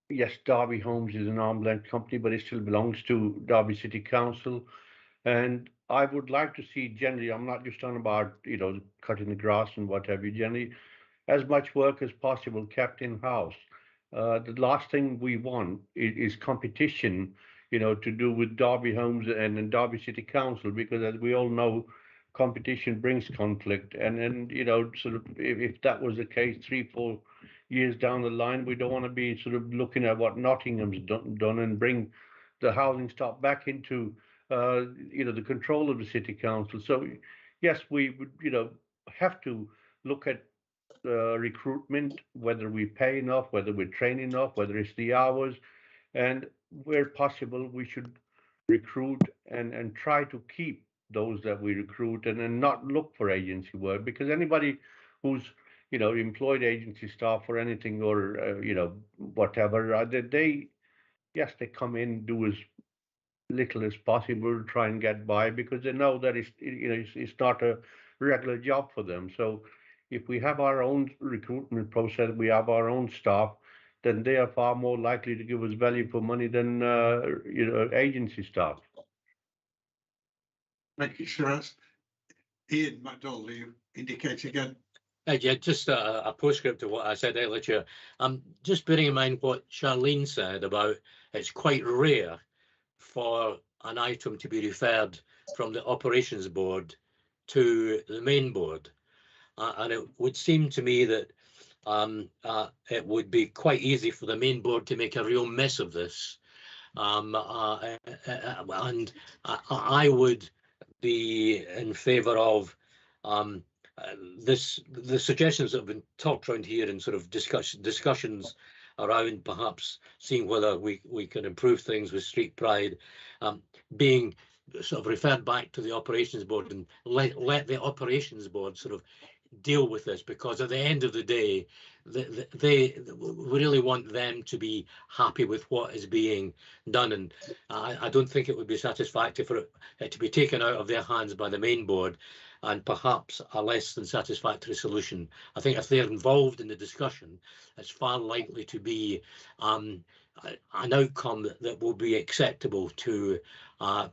yes, Derby Homes is an arm's length company, but it still belongs to Derby City Council. And I would like to see generally, I'm not just talking about, you know, cutting the grass and what have you, generally, as much work as possible kept in-house. The last thing we want is competition, you know, to do with Derby Homes and Derby City Council, because as we all know, competition brings conflict. And you know, sort of, if that was the case 3-4 years down the line, we don't want to be sort of looking at what Nottingham's done and bring the housing stock back into you know, the control of the city council. So yes, we would, you know, have to look at recruitment, whether we pay enough, whether we train enough, whether it's the hours, and where possible, we should recruit and try to keep those that we recruit and not look for agency work, because anybody who's, you know, employed agency staff or anything, or you know, whatever, they yes, they come in, do as little as possible, try and get by, because they know that it's, you know, it's not a regular job for them. So if we have our own recruitment process, we have our own staff, then they are far more likely to give us value for money than you know, agency staff. Thank you, Shiraz. Ian McDonald, you indicate again. Yeah, just a postscript to what I said earlier. Just bearing in mind what Charlene said about it's quite rare for an item to be referred from the operations board to the main board. And it would seem to me that it would be quite easy for the main board to make a real mess of this. And I would be in favour of the suggestions that have been talked around here in sort of discussions around perhaps seeing whether we can improve things with street pride, being sort of referred back to the operations board and let the operations board sort of deal with this, because at the end of the day, we really want them to be happy with what is being done, and I don't think it would be satisfactory for it to be taken out of their hands by the main board and perhaps a less than satisfactory solution. I think if they're involved in the discussion, it's far likely to be an outcome that will be acceptable to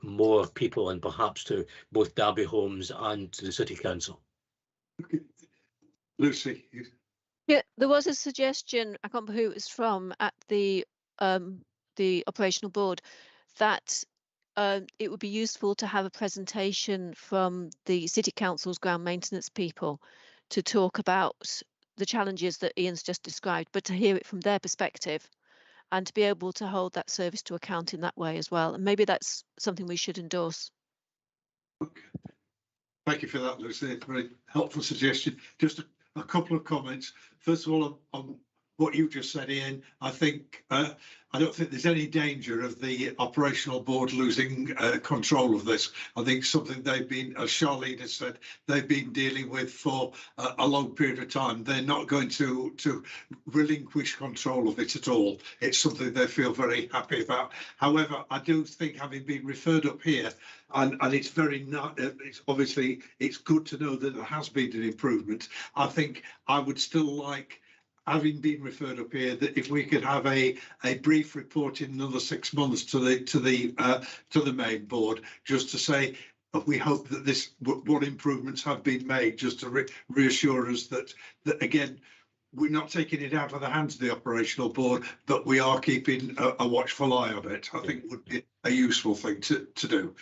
more people, and perhaps to both Derby Homes and to the City Council. Lucy. Yeah, there was a suggestion, I can't remember who it was from, at the operational board, that it would be useful to have a presentation from the City Council's ground maintenance people to talk about the challenges that Ian's just described, but to hear it from their perspective and to be able to hold that service to account in that way as well. And maybe that's something we should endorse. Okay. Thank you for that, Lucy. Very helpful suggestion. Just a couple of comments. First of all, on what you just said, Ian, I think I don't think there's any danger of the operational board losing control of this. I think something they've been, as Charlene has said, they've been dealing with for a long period of time. They're not going to relinquish control of it at all. It's something they feel very happy about. However, I do think, having been referred up here, and it's it's obviously it's good to know that there has been an improvement. I think I would still like, having been referred up here, that if we could have a brief report in another 6 months to the main board, just to say we hope that what improvements have been made, just to reassure us that again, we're not taking it out of the hands of the operational board, but we are keeping a watchful eye on it. I think would be a useful thing to do.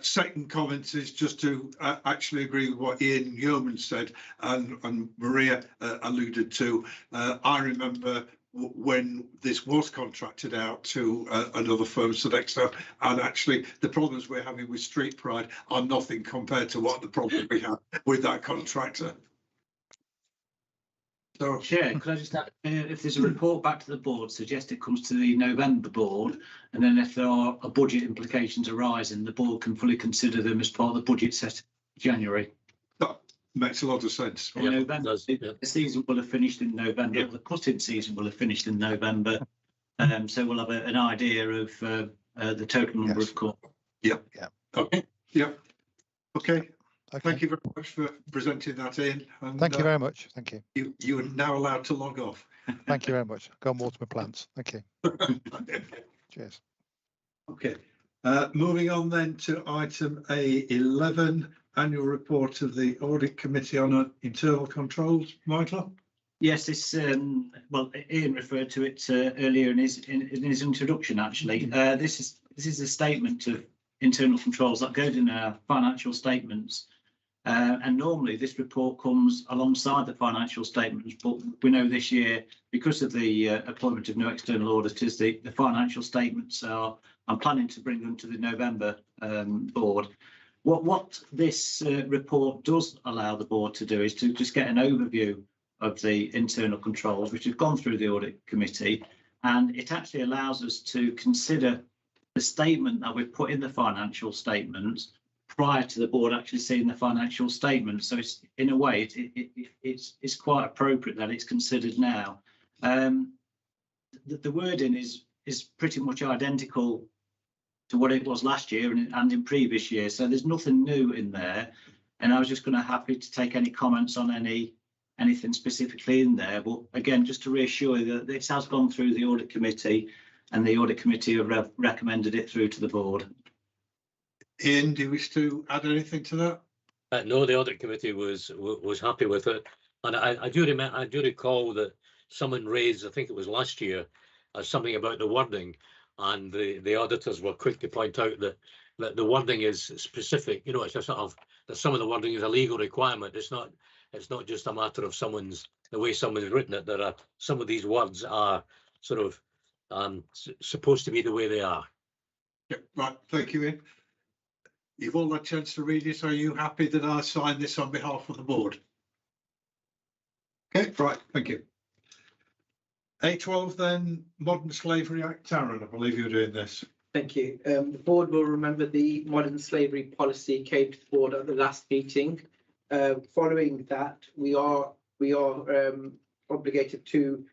Second comment is just to actually agree with what Ian Yeoman said and Maria alluded to. I remember when this was contracted out to another firm, Sodexo, and actually the problems we're having with Street Pride are nothing compared to what the problem we had with that contractor. So, Chair, could I just add, if there's a report back to the board, suggest it comes to the November board, and then if there are budget implications arising, the board can fully consider them as part of the budget set in January. that makes a lot of sense. In November, the season will have finished in November. Yeah. The cutting season will have finished in November, so we'll have an idea of the total number of calls. Yeah. Yeah. Okay. Yeah. Okay. Okay. Thank you very much for presenting that, Ian. And, thank you very much. Thank you. You are now allowed to log off. Thank you very much. Go and water my plants. Thank you. Cheers. Okay. Moving on then to item A11, annual report of the Audit Committee on Internal Controls. Michael? Yes, this well, Ian referred to it earlier in his introduction. Actually, this is a statement of internal controls that goes in our financial statements. And normally this report comes alongside the financial statements, but we know this year, because of the appointment of new external auditors, the financial statements I'm planning to bring them to the November board. What this report does allow the board to do is to just get an overview of the internal controls, which have gone through the audit committee, and it actually allows us to consider the statement that we've put in the financial statements prior to the board actually seeing the financial statement. So it's, in a way, it's quite appropriate that it's considered now. The wording is pretty much identical to what it was last year and in previous years. So there's nothing new in there. And I was just going to happy to take any comments on anything specifically in there. But again, just to reassure you that this has gone through the audit committee, and the audit committee have recommended it through to the board. Ian, do you wish to add anything to that? No, the audit committee was happy with it, and I do recall that someone raised, I think it was last year, something about the wording, and the auditors were quick to point out that the wording is specific. You know, it's a sort of that some of the wording is a legal requirement. It's not just a matter of the way someone's written it. There are some of these words are sort of supposed to be the way they are. Yeah, right. Thank you, Ian. You've all had a chance to read it. Are you happy that I sign this on behalf of the board? Okay, right. Thank you. A12 then, Modern Slavery Act. Taryn, I believe you're doing this. Thank you. The board will remember the modern slavery policy came to the board at the last meeting. Following that, we are obligated to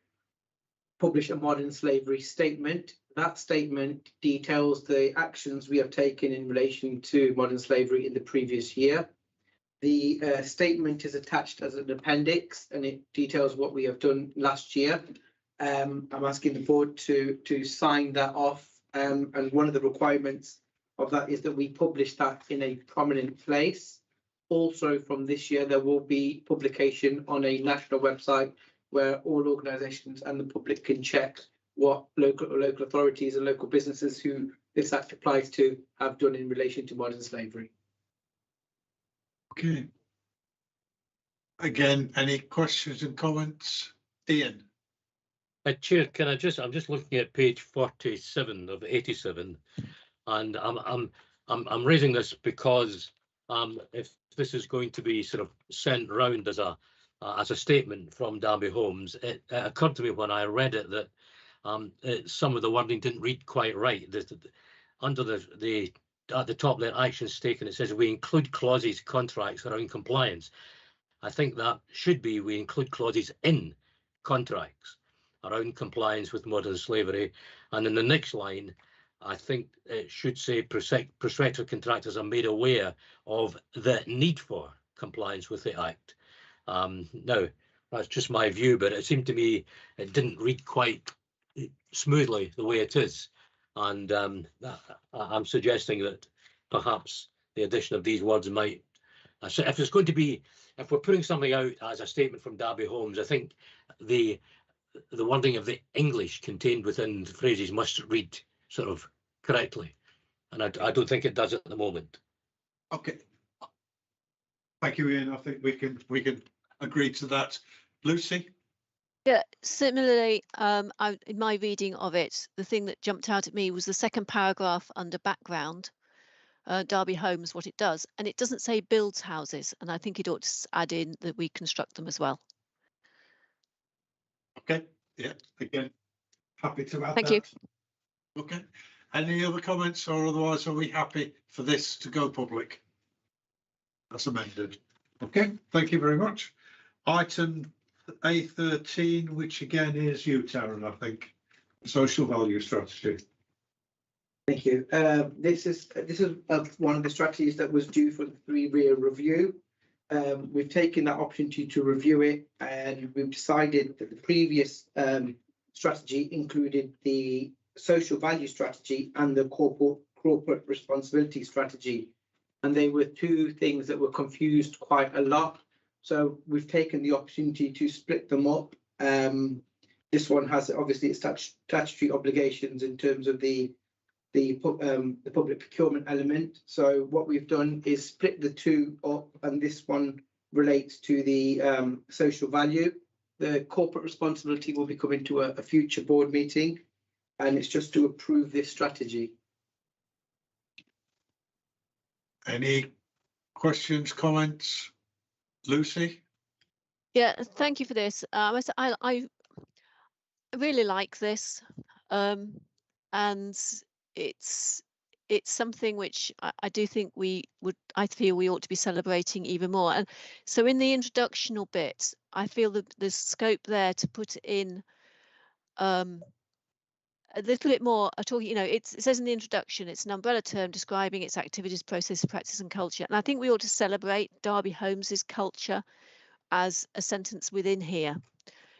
publish a modern slavery statement. That statement details the actions we have taken in relation to modern slavery in the previous year. The statement is attached as an appendix and it details what we have done last year. I'm asking the board to sign that off. And one of the requirements of that is that we publish that in a prominent place. Also from this year, there will be publication on a national website where all organisations and the public can check what local authorities and local businesses who this act applies to have done in relation to modern slavery. Okay. Again, any questions and comments? Ian? Chair, I'm just looking at page 47 of 87, and I'm raising this because if this is going to be sort of sent round as a statement from Derby Homes, it occurred to me when I read it that some of the wording didn't read quite right. Under the at the top there, actions taken, it says we include clauses, contracts around compliance. I think that should be we include clauses in contracts around compliance with modern slavery. And in the next line, I think it should say prospective contractors are made aware of the need for compliance with the Act. Now, that's just my view, but it seemed to me it didn't read quite smoothly the way it is. And I'm suggesting that perhaps the addition of these words might, if it's going to be, if we're putting something out as a statement from Derby Homes, I think the wording of the English contained within the phrases must read sort of correctly. And I don't think it does at the moment. Okay. Thank you, Ian. I think we can agree to that. Lucy? Yeah, similarly, in my reading of it, the thing that jumped out at me was the second paragraph under background, Derby Homes, what it does, and it doesn't say builds houses, and I think it ought to add in that we construct them as well. Okay, yeah, again, happy to add Thank that. you. Okay, any other comments, or otherwise are we happy for this to go public? That's amended. Okay, thank you very much. Item A13, which again is you, Taryn, I think, social value strategy. Thank you. This is one of the strategies that was due for the 3-year review. We've taken that opportunity to review it, and we've decided that the previous strategy included the social value strategy and the corporate responsibility strategy. And they were two things that were confused quite a lot. So we've taken the opportunity to split them up. This one has obviously its statutory obligations in terms of the public procurement element. So what we've done is split the two up, and this one relates to the social value. The corporate responsibility will be coming to a future board meeting, and it's just to approve this strategy. Any questions, comments? Lucy? Yeah, thank you for this. I really like this, and it's something which I do think I feel we ought to be celebrating even more. And so in the introductional bit, I feel that there's scope there to put in a little bit more talking, it says in the introduction, it's an umbrella term describing its activities, processes, practice and culture. And I think we ought to celebrate Derby Holmes's culture as a sentence within here.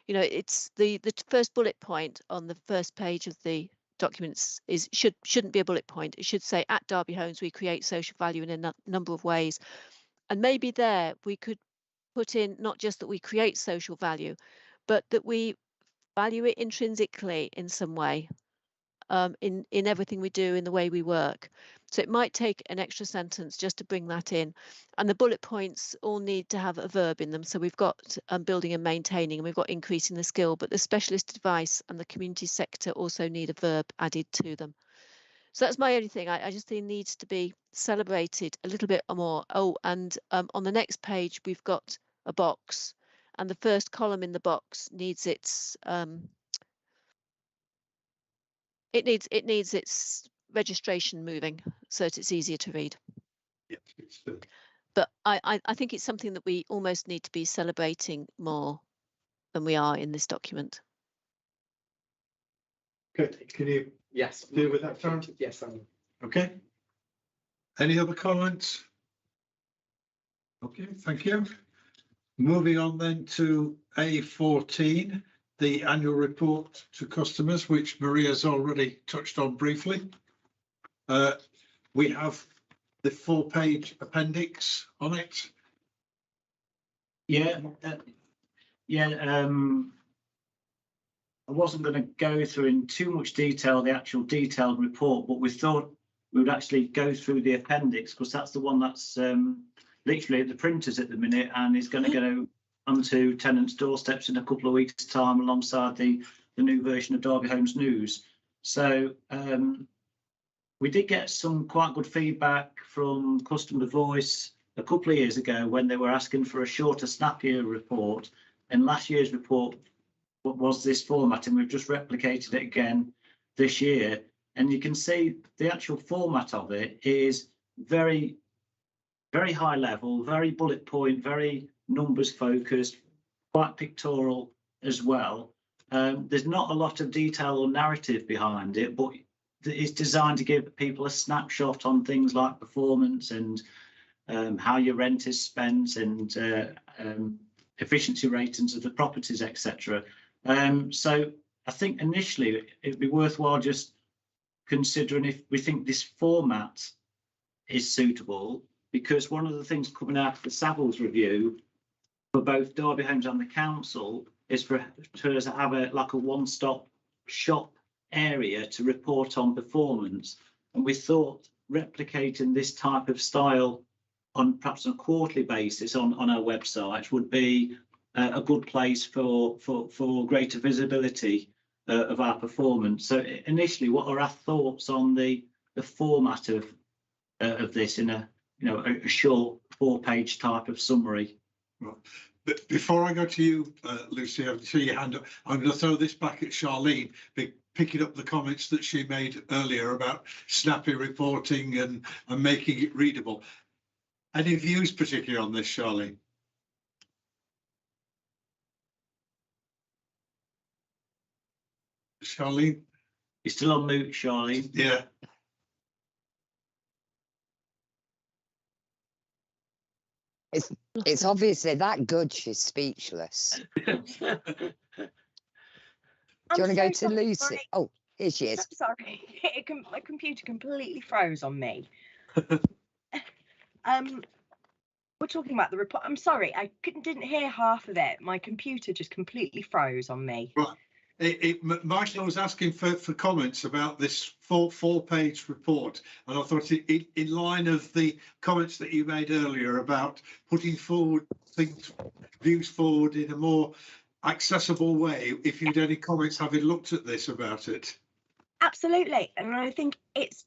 It's the first bullet point on the first page of the documents shouldn't be a bullet point. It should say, at Derby Homes, we create social value in a number of ways. And maybe there we could put in not just that we create social value, but that we value it intrinsically in some way, in everything we do, in the way we work. So it might take an extra sentence just to bring that in. And the bullet points all need to have a verb in them. So we've got building and maintaining, and we've got increasing the skill, but the specialist advice and the community sector also need a verb added to them. So that's my only thing. I just think it needs to be celebrated a little bit more. Oh, and on the next page, we've got a box, and the first column in the box needs its it needs its registration moving so that it's easier to read. Yeah, But I think it's something that we almost need to be celebrating more than we are in this document. okay, can you Yes. deal with that, Karen? Yes, I will. Okay. Any other comments? Okay, thank you. Moving on then to A14, the annual report to customers, which Maria's already touched on briefly. We have the 4-page appendix on it. Yeah, I wasn't going to go through in too much detail the actual detailed report, but we thought we would actually go through the appendix because that's the one that's literally at the printers at the minute and is going to go onto tenants' doorsteps in a couple of weeks' time alongside the new version of Derby Homes News. So we did get some quite good feedback from Customer Voice a couple of years ago when they were asking for a shorter, snappier report. And last year's report was this format, and we've just replicated it again this year. And you can see the actual format of it is very, very high level, very bullet point, very numbers focused, quite pictorial as well. There's not a lot of detail or narrative behind it, but it's designed to give people a snapshot on things like performance and how your rent is spent and efficiency ratings of the properties, etc. So I think initially it'd be worthwhile just considering if we think this format is suitable, because one of the things coming out of the Savills review for both Derby Homes and the council is for us to have a one-stop shop area to report on performance. And we thought replicating this type of style on perhaps on a quarterly basis on our website would be a good place for greater visibility of our performance. So initially, what are our thoughts on the format of this in a short 4-page type of summary? Right. But before I go to you, Lucy, I see your hand up. I'm going to throw this back at Charlene, picking up the comments that she made earlier about snappy reporting and making it readable. Any views particularly on this, Charlene? Charlene? You're still on mute, Charlene. Yeah. It's obviously that good she's speechless. Do you want to go to Lucy? Sorry. Oh, here she is. Sorry, my computer completely froze on me. We're talking about the report. I'm sorry, I didn't hear half of it. My computer just completely froze on me. Right. Michael was asking for comments about this four-page report, and I thought in line of the comments that you made earlier about putting forward views forward in a more accessible way, if you'd any comments having looked at this about it. Absolutely, and I think it's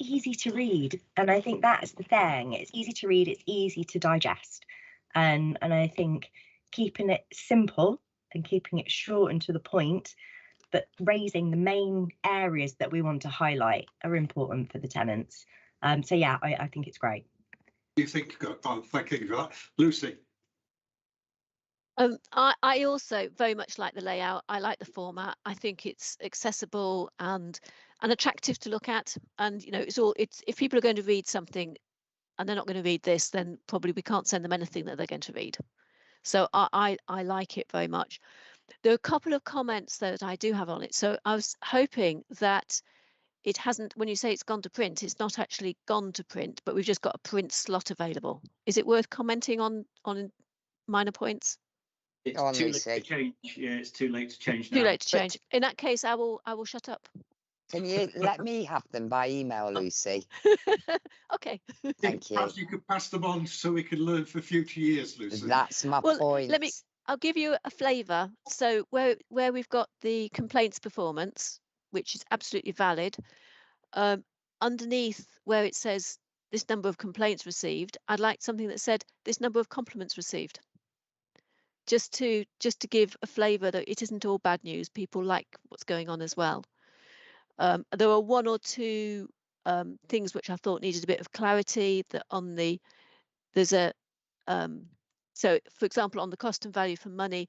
easy to read, and I think that's the thing. It's easy to read, it's easy to digest, and I think keeping it simple and keeping it short and to the point, but raising the main areas that we want to highlight are important for the tenants. So yeah, I think it's great. You think? Oh, thank you for that, Lucy. I also very much like the layout. I like the format. I think it's accessible and attractive to look at. And it's if people are going to read something and they're not going to read this, then probably we can't send them anything that they're going to read. So I like it very much. There are a couple of comments that I do have on it. So I was hoping that it hasn't, when you say it's gone to print, it's not actually gone to print, but we've just got a print slot available. Is it worth commenting on minor points? It's too late to change. Yeah, it's too late to change now. Too late to change. In that case, I will shut up. Can you let me have them by email, Lucy? Okay. Thank you. Perhaps you could pass them on so we can learn for future years, Lucy. That's my point. I'll give you a flavour. So where we've got the complaints performance, which is absolutely valid, underneath where it says this number of complaints received, I'd like something that said this number of compliments received. Just to give a flavour that it isn't all bad news. People like what's going on as well. There are one or two things which I thought needed a bit of clarity. That on the there's a so for example on the cost and value for money,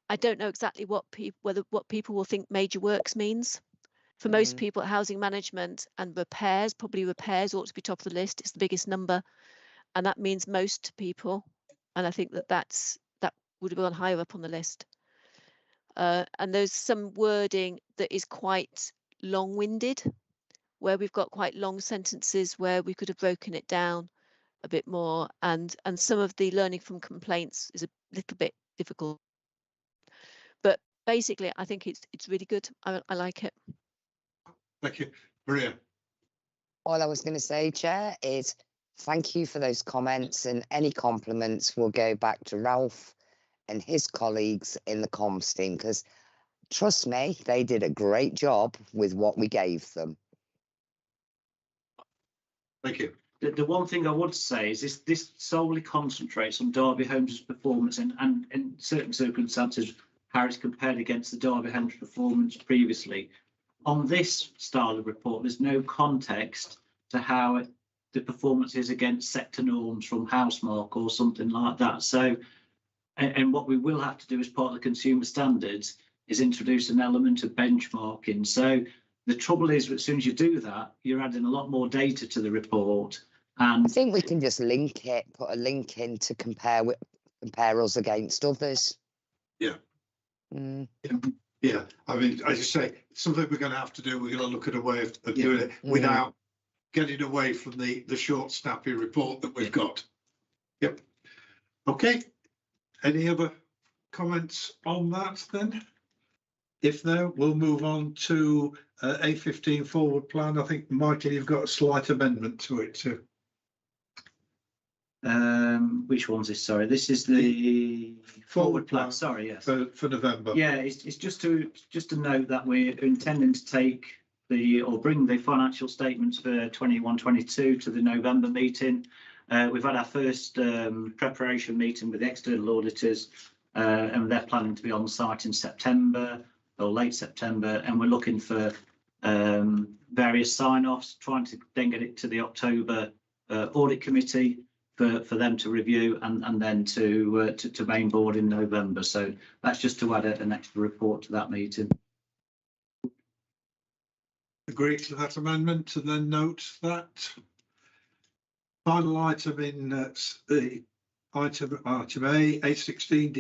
I don't know exactly what people will think major works means. For most people, housing management and repairs, probably repairs ought to be top of the list. It's the biggest number, and that means most people. And I think that would have gone higher up on the list. And there's some wording that is quite long-winded, where we've got quite long sentences where we could have broken it down a bit more, and some of the learning from complaints is a little bit difficult. But basically, I think it's really good. I like it. Thank you, Maria. All I was going to say, Chair, is thank you for those comments, and any compliments will go back to Ralph and his colleagues in the comms team, because trust me, they did a great job with what we gave them. Thank you. The one thing I would say is this solely concentrates on Derby Homes' performance, and in certain circumstances how it's compared against the Derby Homes performance previously. On this style of report, there's no context to how the performance is against sector norms from Housemark or something like that. So, and what we will have to do as part of the consumer standards is introduce an element of benchmarking. So the trouble is, as soon as you do that, you're adding a lot more data to the report. And I think we can just link it, put a link in to compare us against others. Yeah. Mm. Yeah, I mean, as you say, something we're going to have to do. We're going to look at a way of doing it without getting away from the short, snappy report that we've got. Yep. Okay. Any other comments on that then? If no, we'll move on to A15 forward plan. I think, Michael, you've got a slight amendment to it too. Which one's this? Sorry, this is the forward plan. Sorry, yes. For November. Yeah, it's just to note that we're intending to take bring the financial statements for 21-22 to the November meeting. We've had our first preparation meeting with the external auditors, and they're planning to be on site in September or late September, and we're looking for various sign-offs, trying to then get it to the October audit committee for them to review, and then to main board in November. So that's just to add an extra report to that meeting. Agree to that amendment, and then note that final item in the item A, A16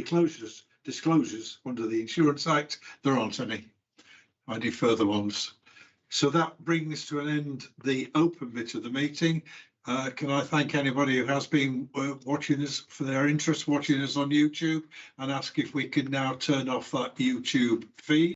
disclosures under the Insurance Act. There aren't any further ones. So that brings to an end the open bit of the meeting. Can I thank anybody who has been watching us for their interest, watching us on YouTube, and ask if we can now turn off that YouTube feed.